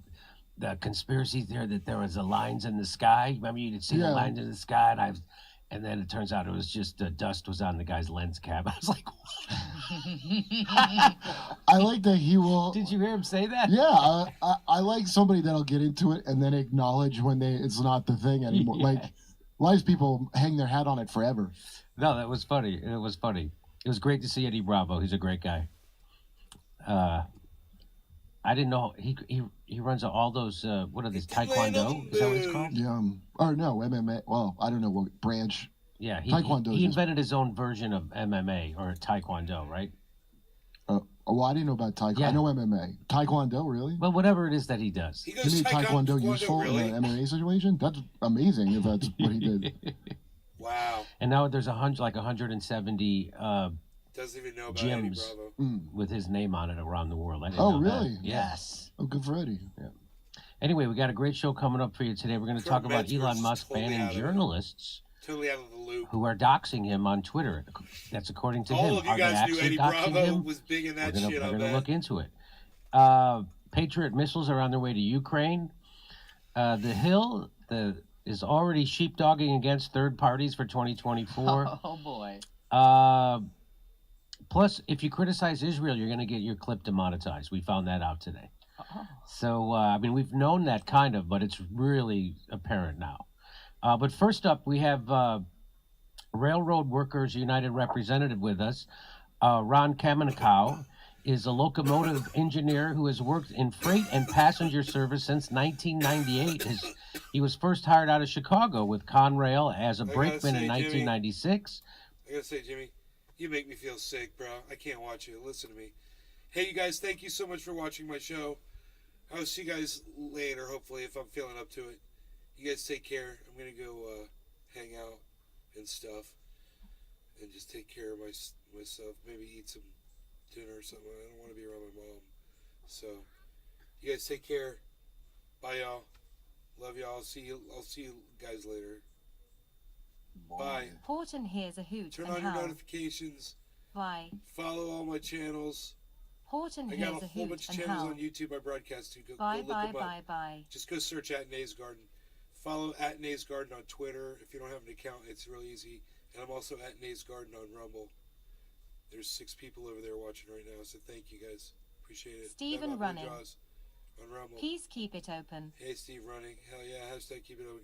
the conspiracy theory that there was the lines in the sky. Remember, you could see the lines in the sky, and then it turns out it was just dust was on the guy's lens cap. I was like, I like that he will. Did you hear him say that? Yeah, I like somebody that'll get into it and then acknowledge when it's not the thing anymore. Yes. A lot of people hang their hat on it forever. No, that was funny. It was funny. It was great to see Eddie Bravo. He's a great guy. I didn't know he runs all those what are these, Taekwondo? Is that what it's called? Yeah. Or no, MMA. Well, I don't know what branch. Yeah, Taekwondo. He invented his own version of MMA or Taekwondo, right? Well, I didn't know about Taekwondo. Yeah. I know MMA. Taekwondo, really? Well, whatever it is that he does. He made Taekwondo useful in an MMA situation? That's amazing if that's what he did. Wow. And now there's 170 doesn't even know about gyms Eddie Bravo. With his name on it around the world. I didn't know really? That. Yes. Oh, good for Eddie. Yeah. Anyway, we got a great show coming up for you today. We're going to talk about Elon Musk banning journalists totally out of the loop who are doxing him on Twitter. That's according to him. All of you guys knew Eddie Bravo was big in that shit. We're going to look into it. Patriot missiles are on their way to Ukraine. The Hill is already sheepdogging against third parties for 2024. Oh boy. Plus, if you criticize Israel, you're going to get your clip demonetized. We found that out today. So, we've known that kind of, but it's really apparent now. But first up, we have Railroad Workers United representative with us. Ron Kamenikow is a locomotive engineer who has worked in freight and passenger service since 1998. He was first hired out of Chicago with Conrail as a brakeman in 1996. I gotta say, Jimmy, you make me feel sick, bro. I can't watch you. Listen to me. Hey, you guys, thank you so much for watching my show. I'll see you guys later, hopefully, if I'm feeling up to it. You guys take care. I'm going to go hang out and stuff and just take care of myself. Maybe eat some dinner or something. I don't want to be around my mom. So, you guys take care. Bye, y'all. Love y'all. I'll see you guys later. Bye. Horton hears a hoot Turn and on your howl. notifications. Bye. Follow all my channels. Horton I hears got a a whole hoot bunch of and channels howl. on YouTube I broadcast to. Go Bye, look bye, them up. bye, bye. Just go search at Nays Garden. Follow at Nays Garden on Twitter. If you don't have an account, it's real easy. And I'm also at Nays Garden on Rumble. There's 6 people over there watching right now, so thank you guys. Appreciate it. Stephen Bye-bye, Running. Jaws on Rumble. Please keep it open. Hey, Steve Running. Hell yeah. Hashtag keep it open.